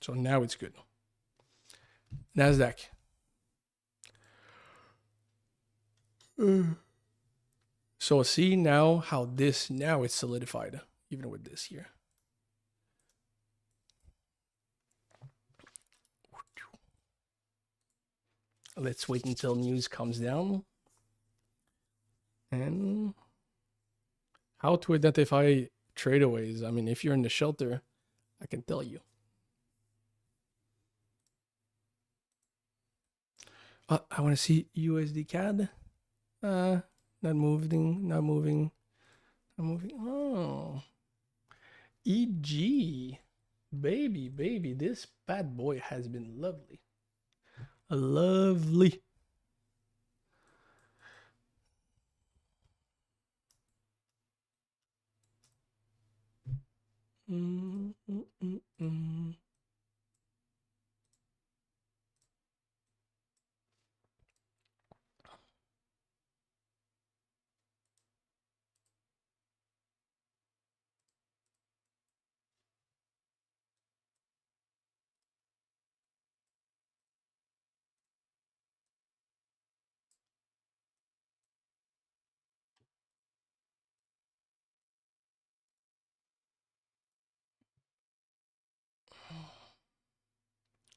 So now it's good. NASDAQ. So see now how this, now it's solidified, even with this here. Let's wait until news comes down. And how to identify tradeaways. I mean, if you're in the shelter, I can tell you. I want to see USD CAD. Not moving. Oh. EG. Baby. This bad boy has been lovely. Lovely.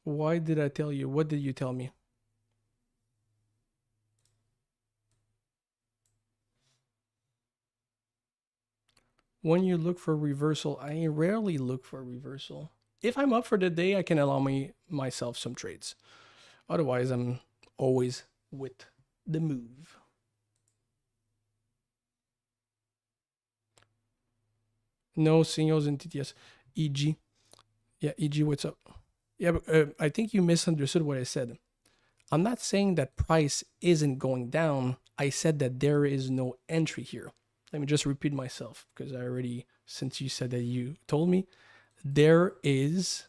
Why did I tell you? What did you tell me? When you look for reversal, I rarely look for reversal. If I'm up for the day, I can allow myself some trades. Otherwise, I'm always with the move. No signals in TTS. EG. Yeah, EG, what's up? Yeah, but I think you misunderstood what I said. I'm not saying that price isn't going down. I said that there is no entry here. Let me just repeat myself because I already, since you said that you told me, there is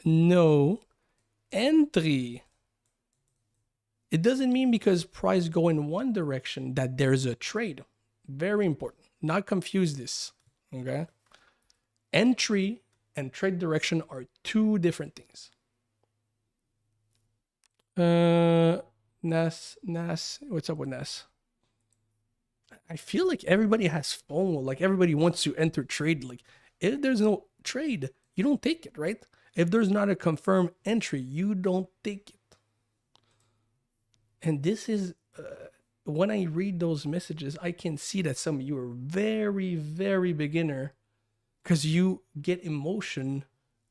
no entry. It doesn't mean because price go in one direction that there's a trade. Very important. Not confuse this. Okay. Entry and trade direction are two different things. Nas, what's up with Nas? I feel like everybody has FOMO. Like everybody wants to enter trade. Like if there's no trade, you don't take it, right? If there's not a confirmed entry, you don't take it. And this is, when I read those messages, I can see that some of you are very, very beginner because you get emotion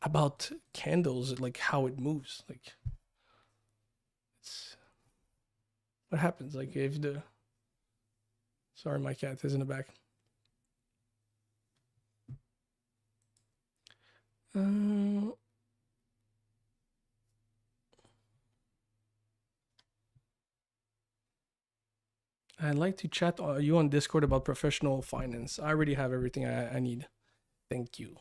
about candles, like how it moves. Like, it's what happens. Like if the, sorry, my cat is in the back. I'd like to chat you on Discord about professional finance. I already have everything I need. Thank you.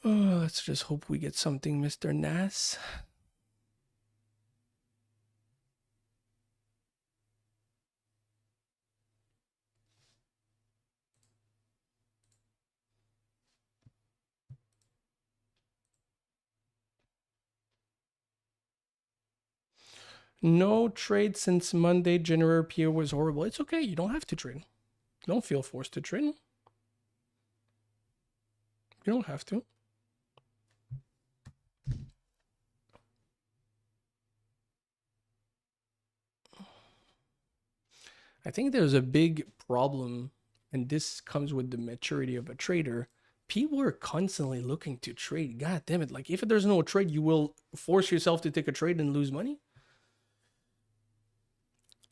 Let's just hope we get something, Mr. Nas. No trade since Monday. January PO was horrible. It's okay. You don't have to trade. Don't feel forced to trade. You don't have to. I think there's a big problem, and this comes with the maturity of a trader. People are constantly looking to trade. God damn it. Like, if there's no trade, you will force yourself to take a trade and lose money.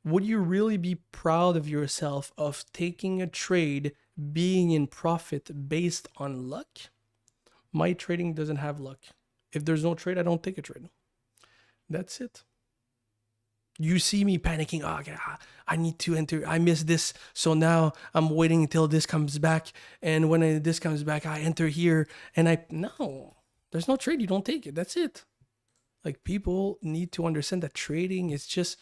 Would you really be proud of yourself of taking a trade, being in profit based on luck? My trading doesn't have luck. If there's no trade, I don't take a trade. That's it. You see me panicking. Oh, okay, I need to enter. I missed this. So now I'm waiting until this comes back. And when this comes back, I enter here. And no, there's no trade. You don't take it. That's it. Like, people need to understand that trading is just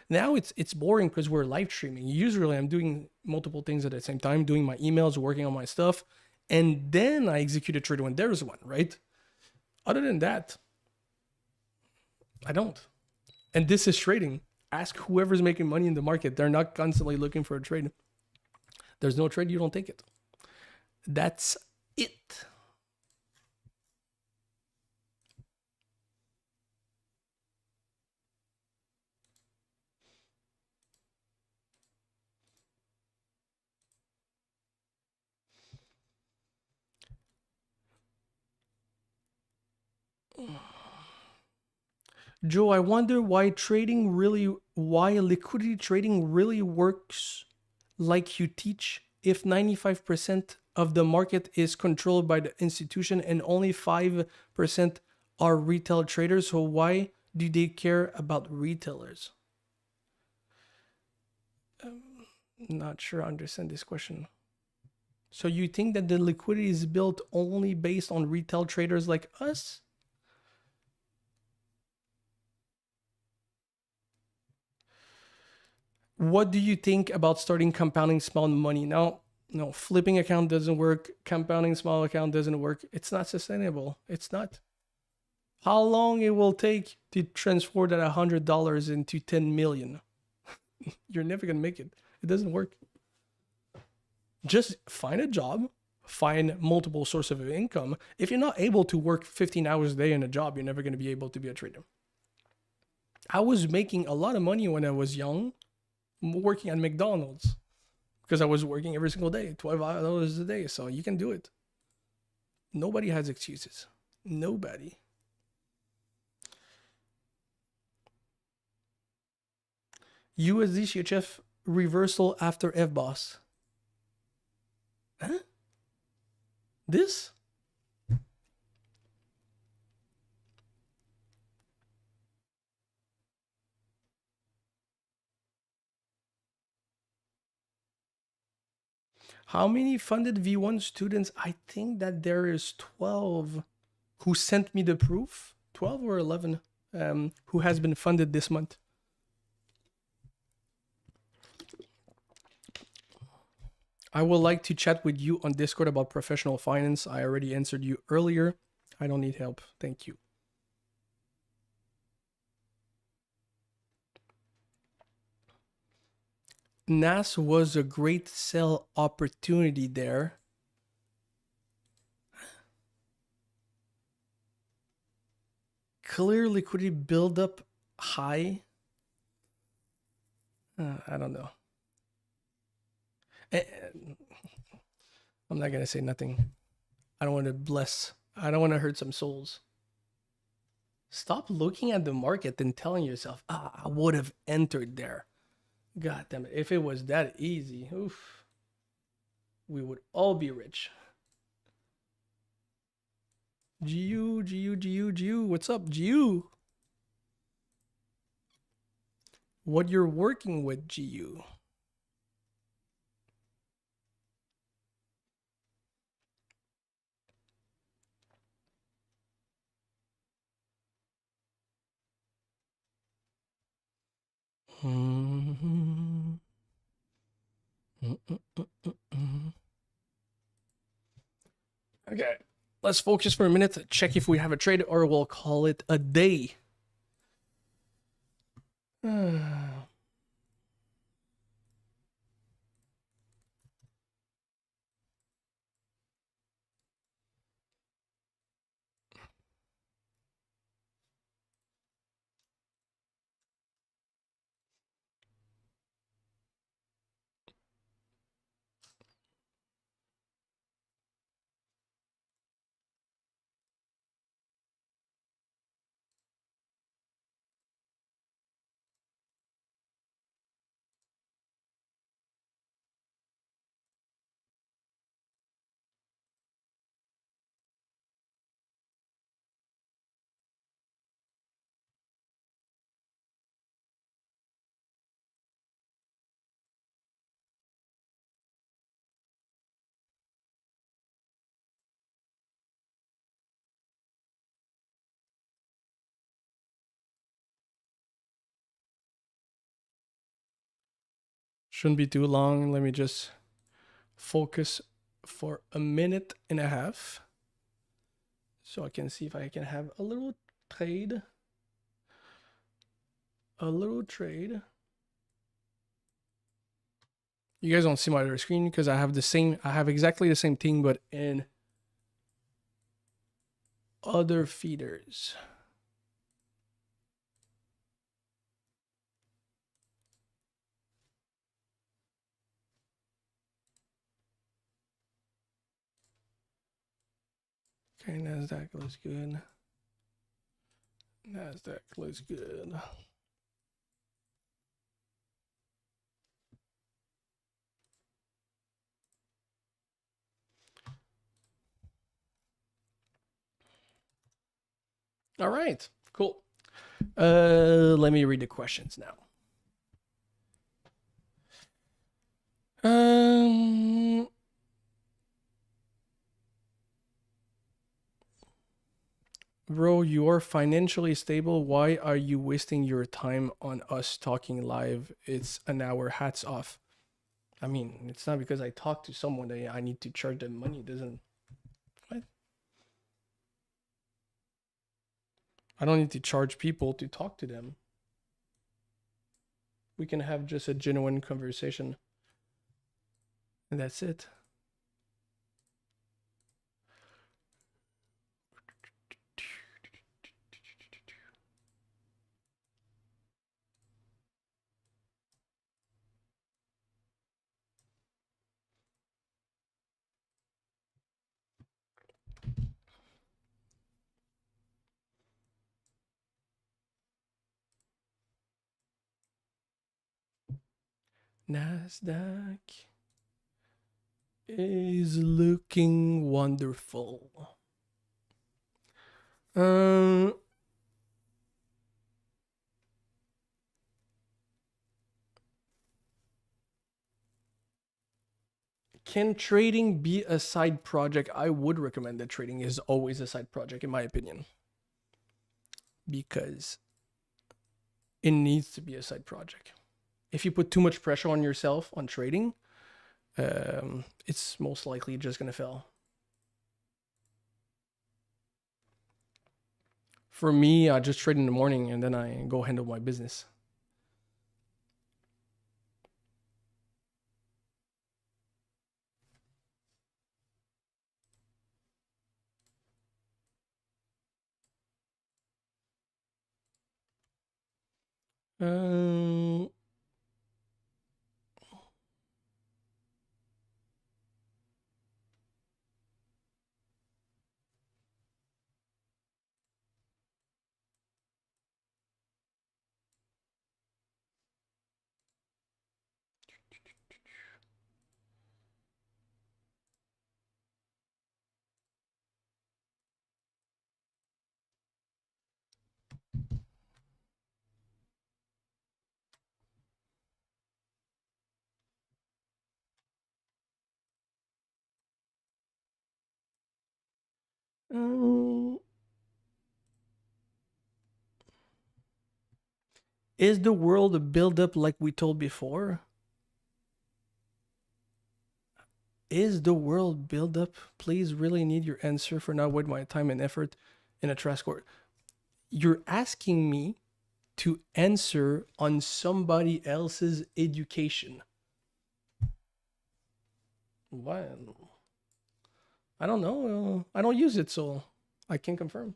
now it's boring because we're live streaming. Usually I'm doing multiple things at the same time, doing my emails, working on my stuff. And then I execute a trade when there's one, right? Other than that, I don't. And this is trading. Ask whoever's making money in the market. They're not constantly looking for a trade. There's no trade, you don't take it. That's it. Joe, I wonder why liquidity trading really works like you teach if 95% of the market is controlled by the institution and only 5% are retail traders. So why do they care about retailers? Not sure I understand this question. So you think that the liquidity is built only based on retail traders like us? What do you think about starting compounding small money? Now, no, flipping account doesn't work. Compounding small account doesn't work. It's not sustainable. It's not. How long it will take to transfer that $100 into 10 million? You're never gonna make it. It doesn't work. Just find a job, find multiple sources of income. If you're not able to work 15 hours a day in a job, you're never gonna be able to be a trader. I was making a lot of money when I was young, working at McDonald's, because I was working every single day, 12 hours a day. So you can do it. Nobody has excuses. Nobody. USD CHF reversal after FBOS. Huh? This? How many funded V1 students? I think that there is 12 who sent me the proof. 12 or 11 who has been funded this month. I would like to chat with you on Discord about professional finance. I already answered you earlier. I don't need help. Thank you. NAS was a great sell opportunity there. Clear liquidity build up high. I don't know. I'm not gonna say nothing. I don't want to bless. I don't want to hurt some souls. Stop looking at the market and telling yourself, I would have entered there. God damn it. If it was that easy, oof, we would all be rich. GU, what's up, GU? What you're working with, GU? Okay, let's focus for a minute, check if we have a trade, or we'll call it a day. Shouldn't be too long. Let me just focus for a minute and a half so I can see if I can have a little trade. You guys don't see my other screen because I have exactly the same thing, but in other feeders. Okay, NASDAQ looks good. NASDAQ looks good. All right, cool. Let me read the questions now. Bro, you're financially stable. Why are you wasting your time on us talking live? It's an hour. Hats off. I mean, it's not because I talk to someone that I need to charge them money. It doesn't. What? I don't need to charge people to talk to them. We can have just a genuine conversation. And that's it. NASDAQ is looking wonderful. Can trading be a side project? I would recommend that trading is always a side project, in my opinion, because it needs to be a side project. If you put too much pressure on yourself on trading, it's most likely just going to fail. For me, I just trade in the morning and then I go handle my business. Is the world a build-up like we told before? Is the world build-up? Please really need your answer for not wasting my time and effort in a trash court. You're asking me to answer on somebody else's education. What? I don't know. I don't use it, so I can't confirm.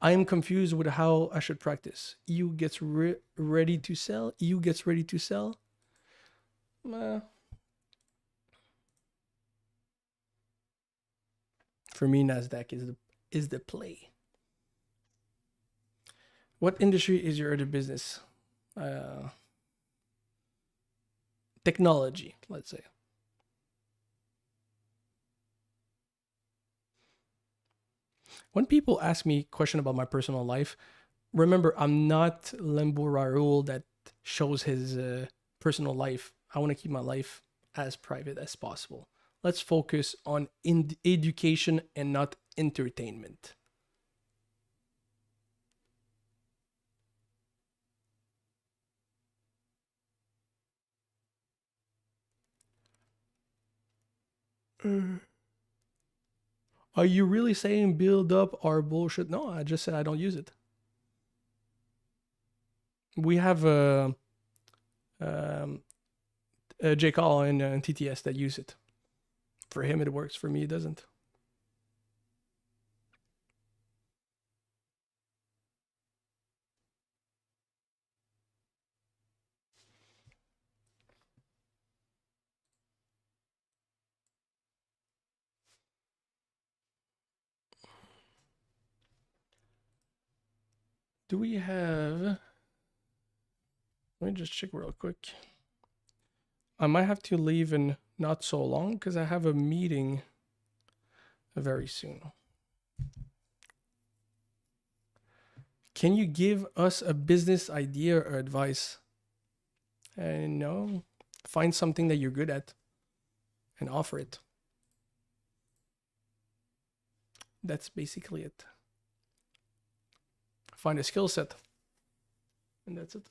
I am confused with how I should practice. You gets ready to sell. You gets ready to sell. For me, NASDAQ is the play. What industry is your other business? Technology, let's say. When people ask me a question about my personal life, remember, I'm not Lembo Raoul that shows his personal life. I want to keep my life as private as possible. Let's focus on education and not entertainment. Are you really saying build up our bullshit? No, I just said I don't use it. We have J. Call and TTS that use it. For him, it works. For me, it doesn't. Do we have... Let me just check real quick. I might have to leave in not so long because I have a meeting very soon. Can you give us a business idea or advice? No. Find something that you're good at and offer it. That's basically it. Find a skill set. And that's it.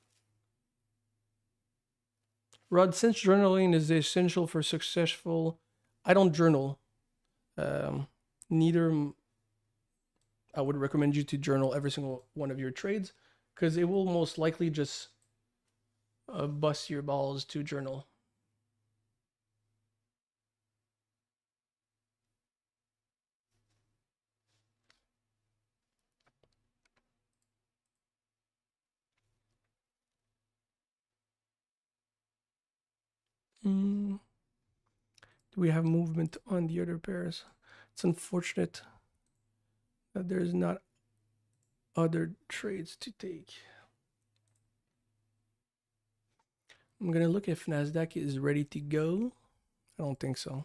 Rod, since journaling is essential for successful, I don't journal. Neither. I would recommend you to journal every single one of your trades because it will most likely just bust your balls to journal. Do we have movement on the other pairs? It's unfortunate that there's not other trades to take. I'm gonna look if NASDAQ is ready to go. I don't think so.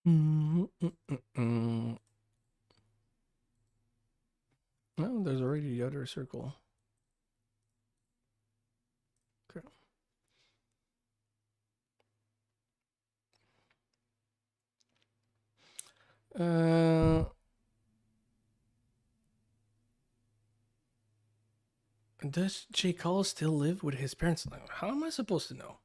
No, there's already the other circle. Okay. Does J. Cole still live with his parents? How am I supposed to know?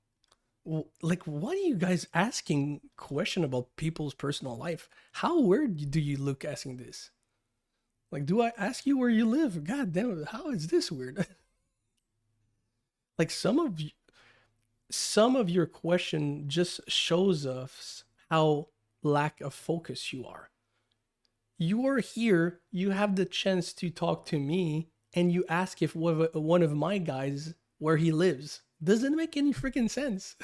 Like, what are you guys asking question about people's personal life? How weird do you look asking this? Like, do I ask you where you live? God damn it, how is this weird? Like some of your question just shows us how lack of focus you are. You are here, you have the chance to talk to me, and you ask if one of my guys where he lives. Doesn't make any freaking sense.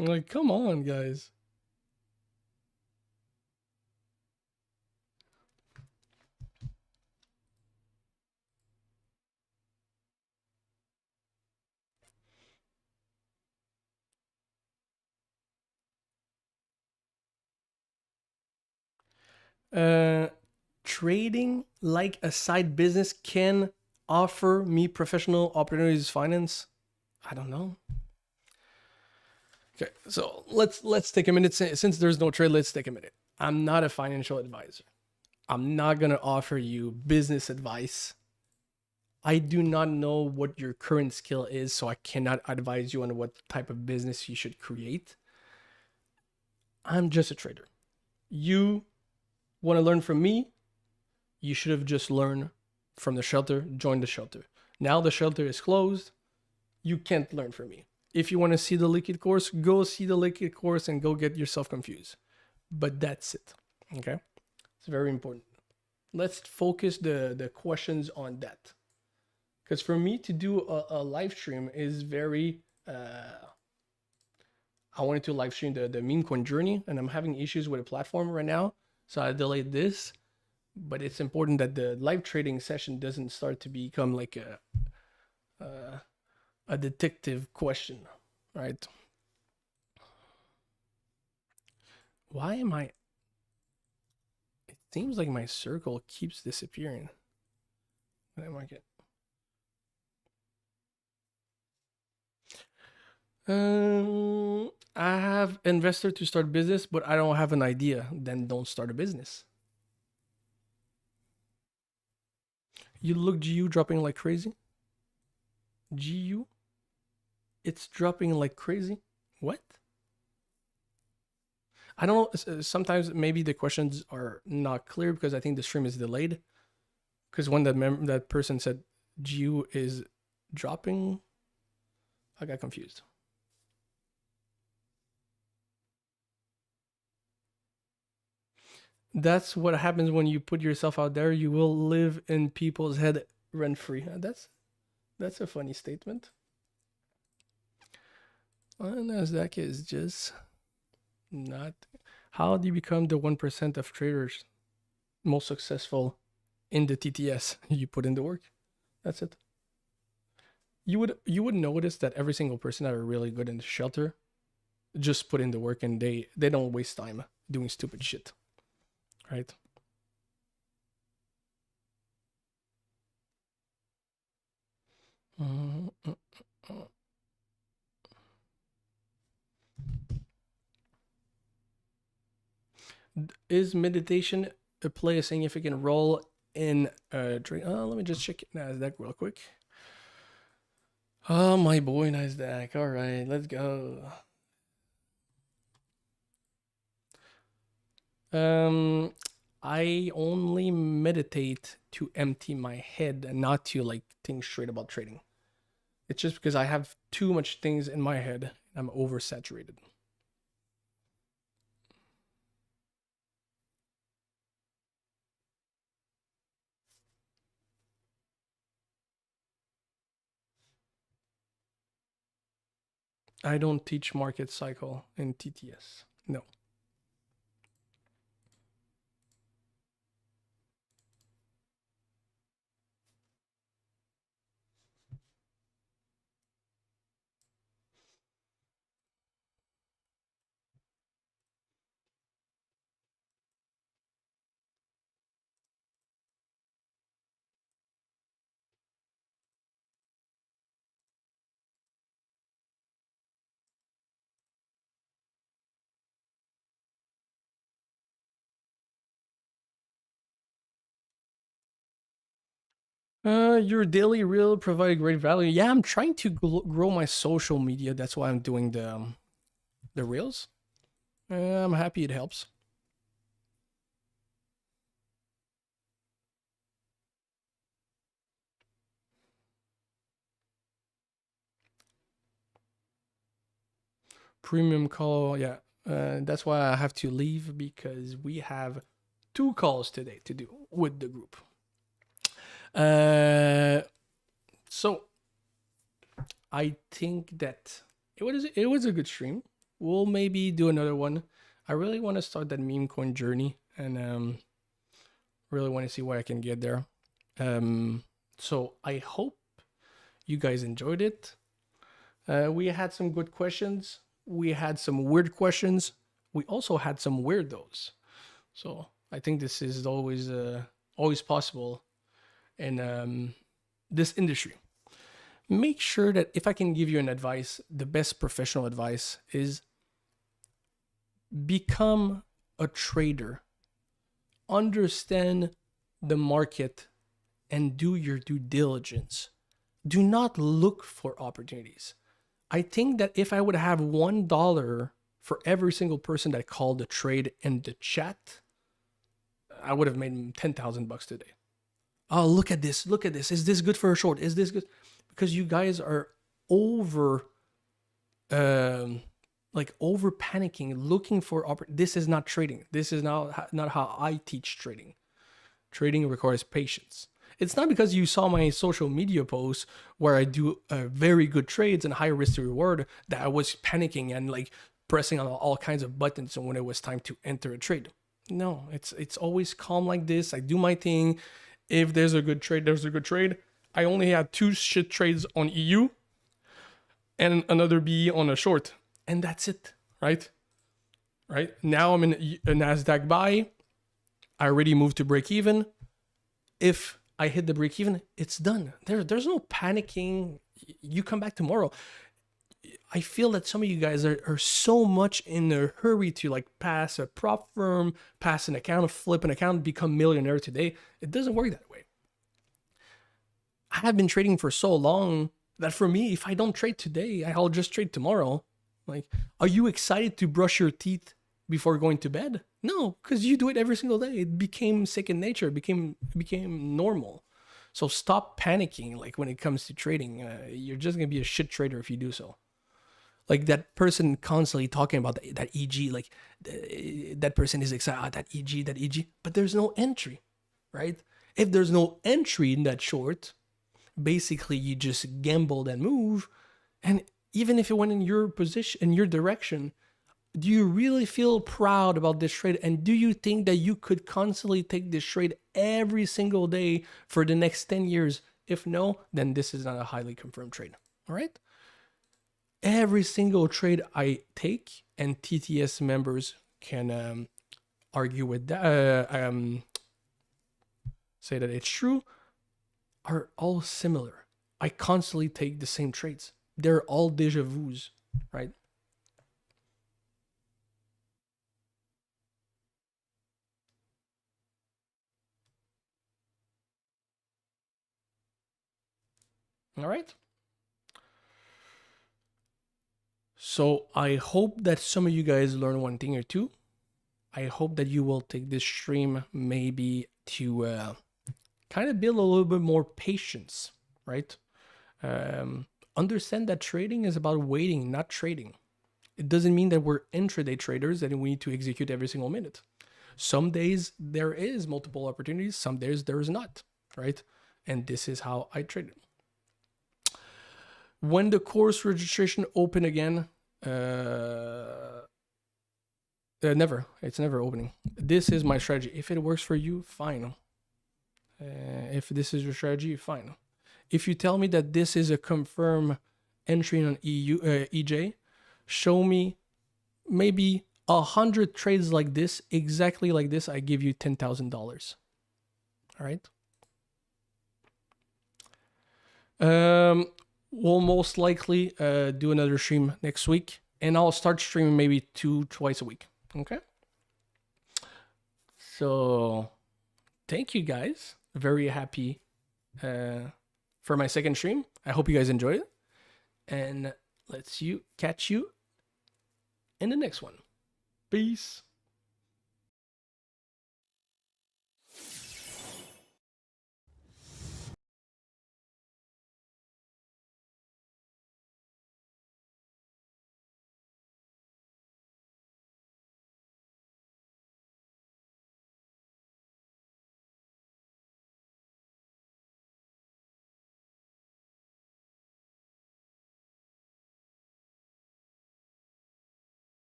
Like, come on, guys. Trading like a side business can offer me professional opportunities finance. I don't know. Okay, so let's take a minute. Since there's no trade, let's take a minute. I'm not a financial advisor. I'm not gonna offer you business advice. I do not know what your current skill is, so I cannot advise you on what type of business you should create. I'm just a trader. You want to learn from me? You should have just learned from the shelter, join the shelter. Now the shelter is closed. You can't learn from me. If you want to see the Liquid course, go see the Liquid course and go get yourself confused. But that's it. Okay? It's very important. Let's focus the questions on that. Because for me to do a live stream is very... I wanted to live stream the meme coin journey, and I'm having issues with the platform right now. So I delayed this. But it's important that the live trading session doesn't start to become like a detective question, right? Why am I... It seems like my circle keeps disappearing. What am I getting? I have investor to start business, but I don't have an idea. Then don't start a business. You look GU dropping like crazy. GU? It's dropping like crazy. What? I don't know. Sometimes maybe the questions are not clear because I think the stream is delayed. Because when that person said GU is dropping, I got confused. That's what happens when you put yourself out there. You will live in people's head rent free. That's a funny statement. NASDAQ is just not. How do you become the 1% of traders most successful in the TTS? You put in the work. That's it. You would notice that every single person that are really good in the shelter just put in the work, and they don't waste time doing stupid shit. Right? Is meditation play a significant role in trade? Let me just check NASDAQ real quick. Oh, my boy, NASDAQ. All right, let's go. I only meditate to empty my head and not to like think straight about trading. It's just because I have too much things in my head. I'm oversaturated. I don't teach market cycle in TTS. No. Your daily reel provide great value. Yeah, I'm trying to grow my social media. That's why I'm doing the reels. I'm happy it helps. Premium call, yeah. That's why I have to leave because we have 2 calls today to do with the group. So I think that it was a good stream. We'll maybe do another one. I really want to start that meme coin journey and really want to see where I can get there. So I hope you guys enjoyed it. We had some good questions. We had some weird questions. We also had some weirdos. So I think this is always possible in this industry. Make sure that if I can give you an advice, the best professional advice is become a trader. Understand the market and do your due diligence. Do not look for opportunities. I think that if I would have $1 for every single person that called the trade in the chat, I would have made $10,000 today. Oh, look at this. Look at this. Is this good for a short? Is this good? Because you guys are over panicking, looking for this is not trading. This is not how I teach trading. Trading requires patience. It's not because you saw my social media posts where I do very good trades and high risk to reward that I was panicking and like pressing on all kinds of buttons when it was time to enter a trade. No, it's always calm like this. I do my thing. If there's a good trade, there's a good trade. I only had 2 shit trades on EU and another BE on a short. And that's it, right? Right? Now I'm in a NASDAQ buy. I already moved to break even. If I hit the break even, it's done. There's no panicking. You come back tomorrow. I feel that some of you guys are so much in a hurry to like pass a prop firm, pass an account, flip an account, become millionaire today. It doesn't work that way. I have been trading for so long that for me, if I don't trade today, I'll just trade tomorrow. Like, are you excited to brush your teeth before going to bed? No, because you do it every single day. It became second nature, became normal. So stop panicking. Like when it comes to trading, you're just gonna be a shit trader if you do so. Like that person constantly talking about that EG, like that person is excited, that EG, but there's no entry, right? If there's no entry in that short, basically you just gambled and move. And even if it went in your position, in your direction, do you really feel proud about this trade? And do you think that you could constantly take this trade every single day for the next 10 years? If no, then this is not a highly confirmed trade. All right. Every single trade I take, and TTS members can argue with that, say that it's true, are all similar. I constantly take the same trades. They're all deja vus, right? All right. So I hope that some of you guys learn one thing or two. I hope that you will take this stream maybe to kind of build a little bit more patience, right? Understand that trading is about waiting, not trading. It doesn't mean that we're intraday traders and we need to execute every single minute. Some days there is multiple opportunities, some days there is not, right? And this is how I trade it. When the course registration open again, never. It's never opening. This is my strategy. If it works for you, fine. If this is your strategy, fine. If you tell me that this is a confirmed entry on EJ, show me maybe 100 trades like this, exactly like this, I give you $10,000. All right. We'll most likely do another stream next week, and I'll start streaming maybe twice a week. Okay. So thank you guys. Very happy for my second stream. I hope you guys enjoyed it, and catch you in the next one. Peace.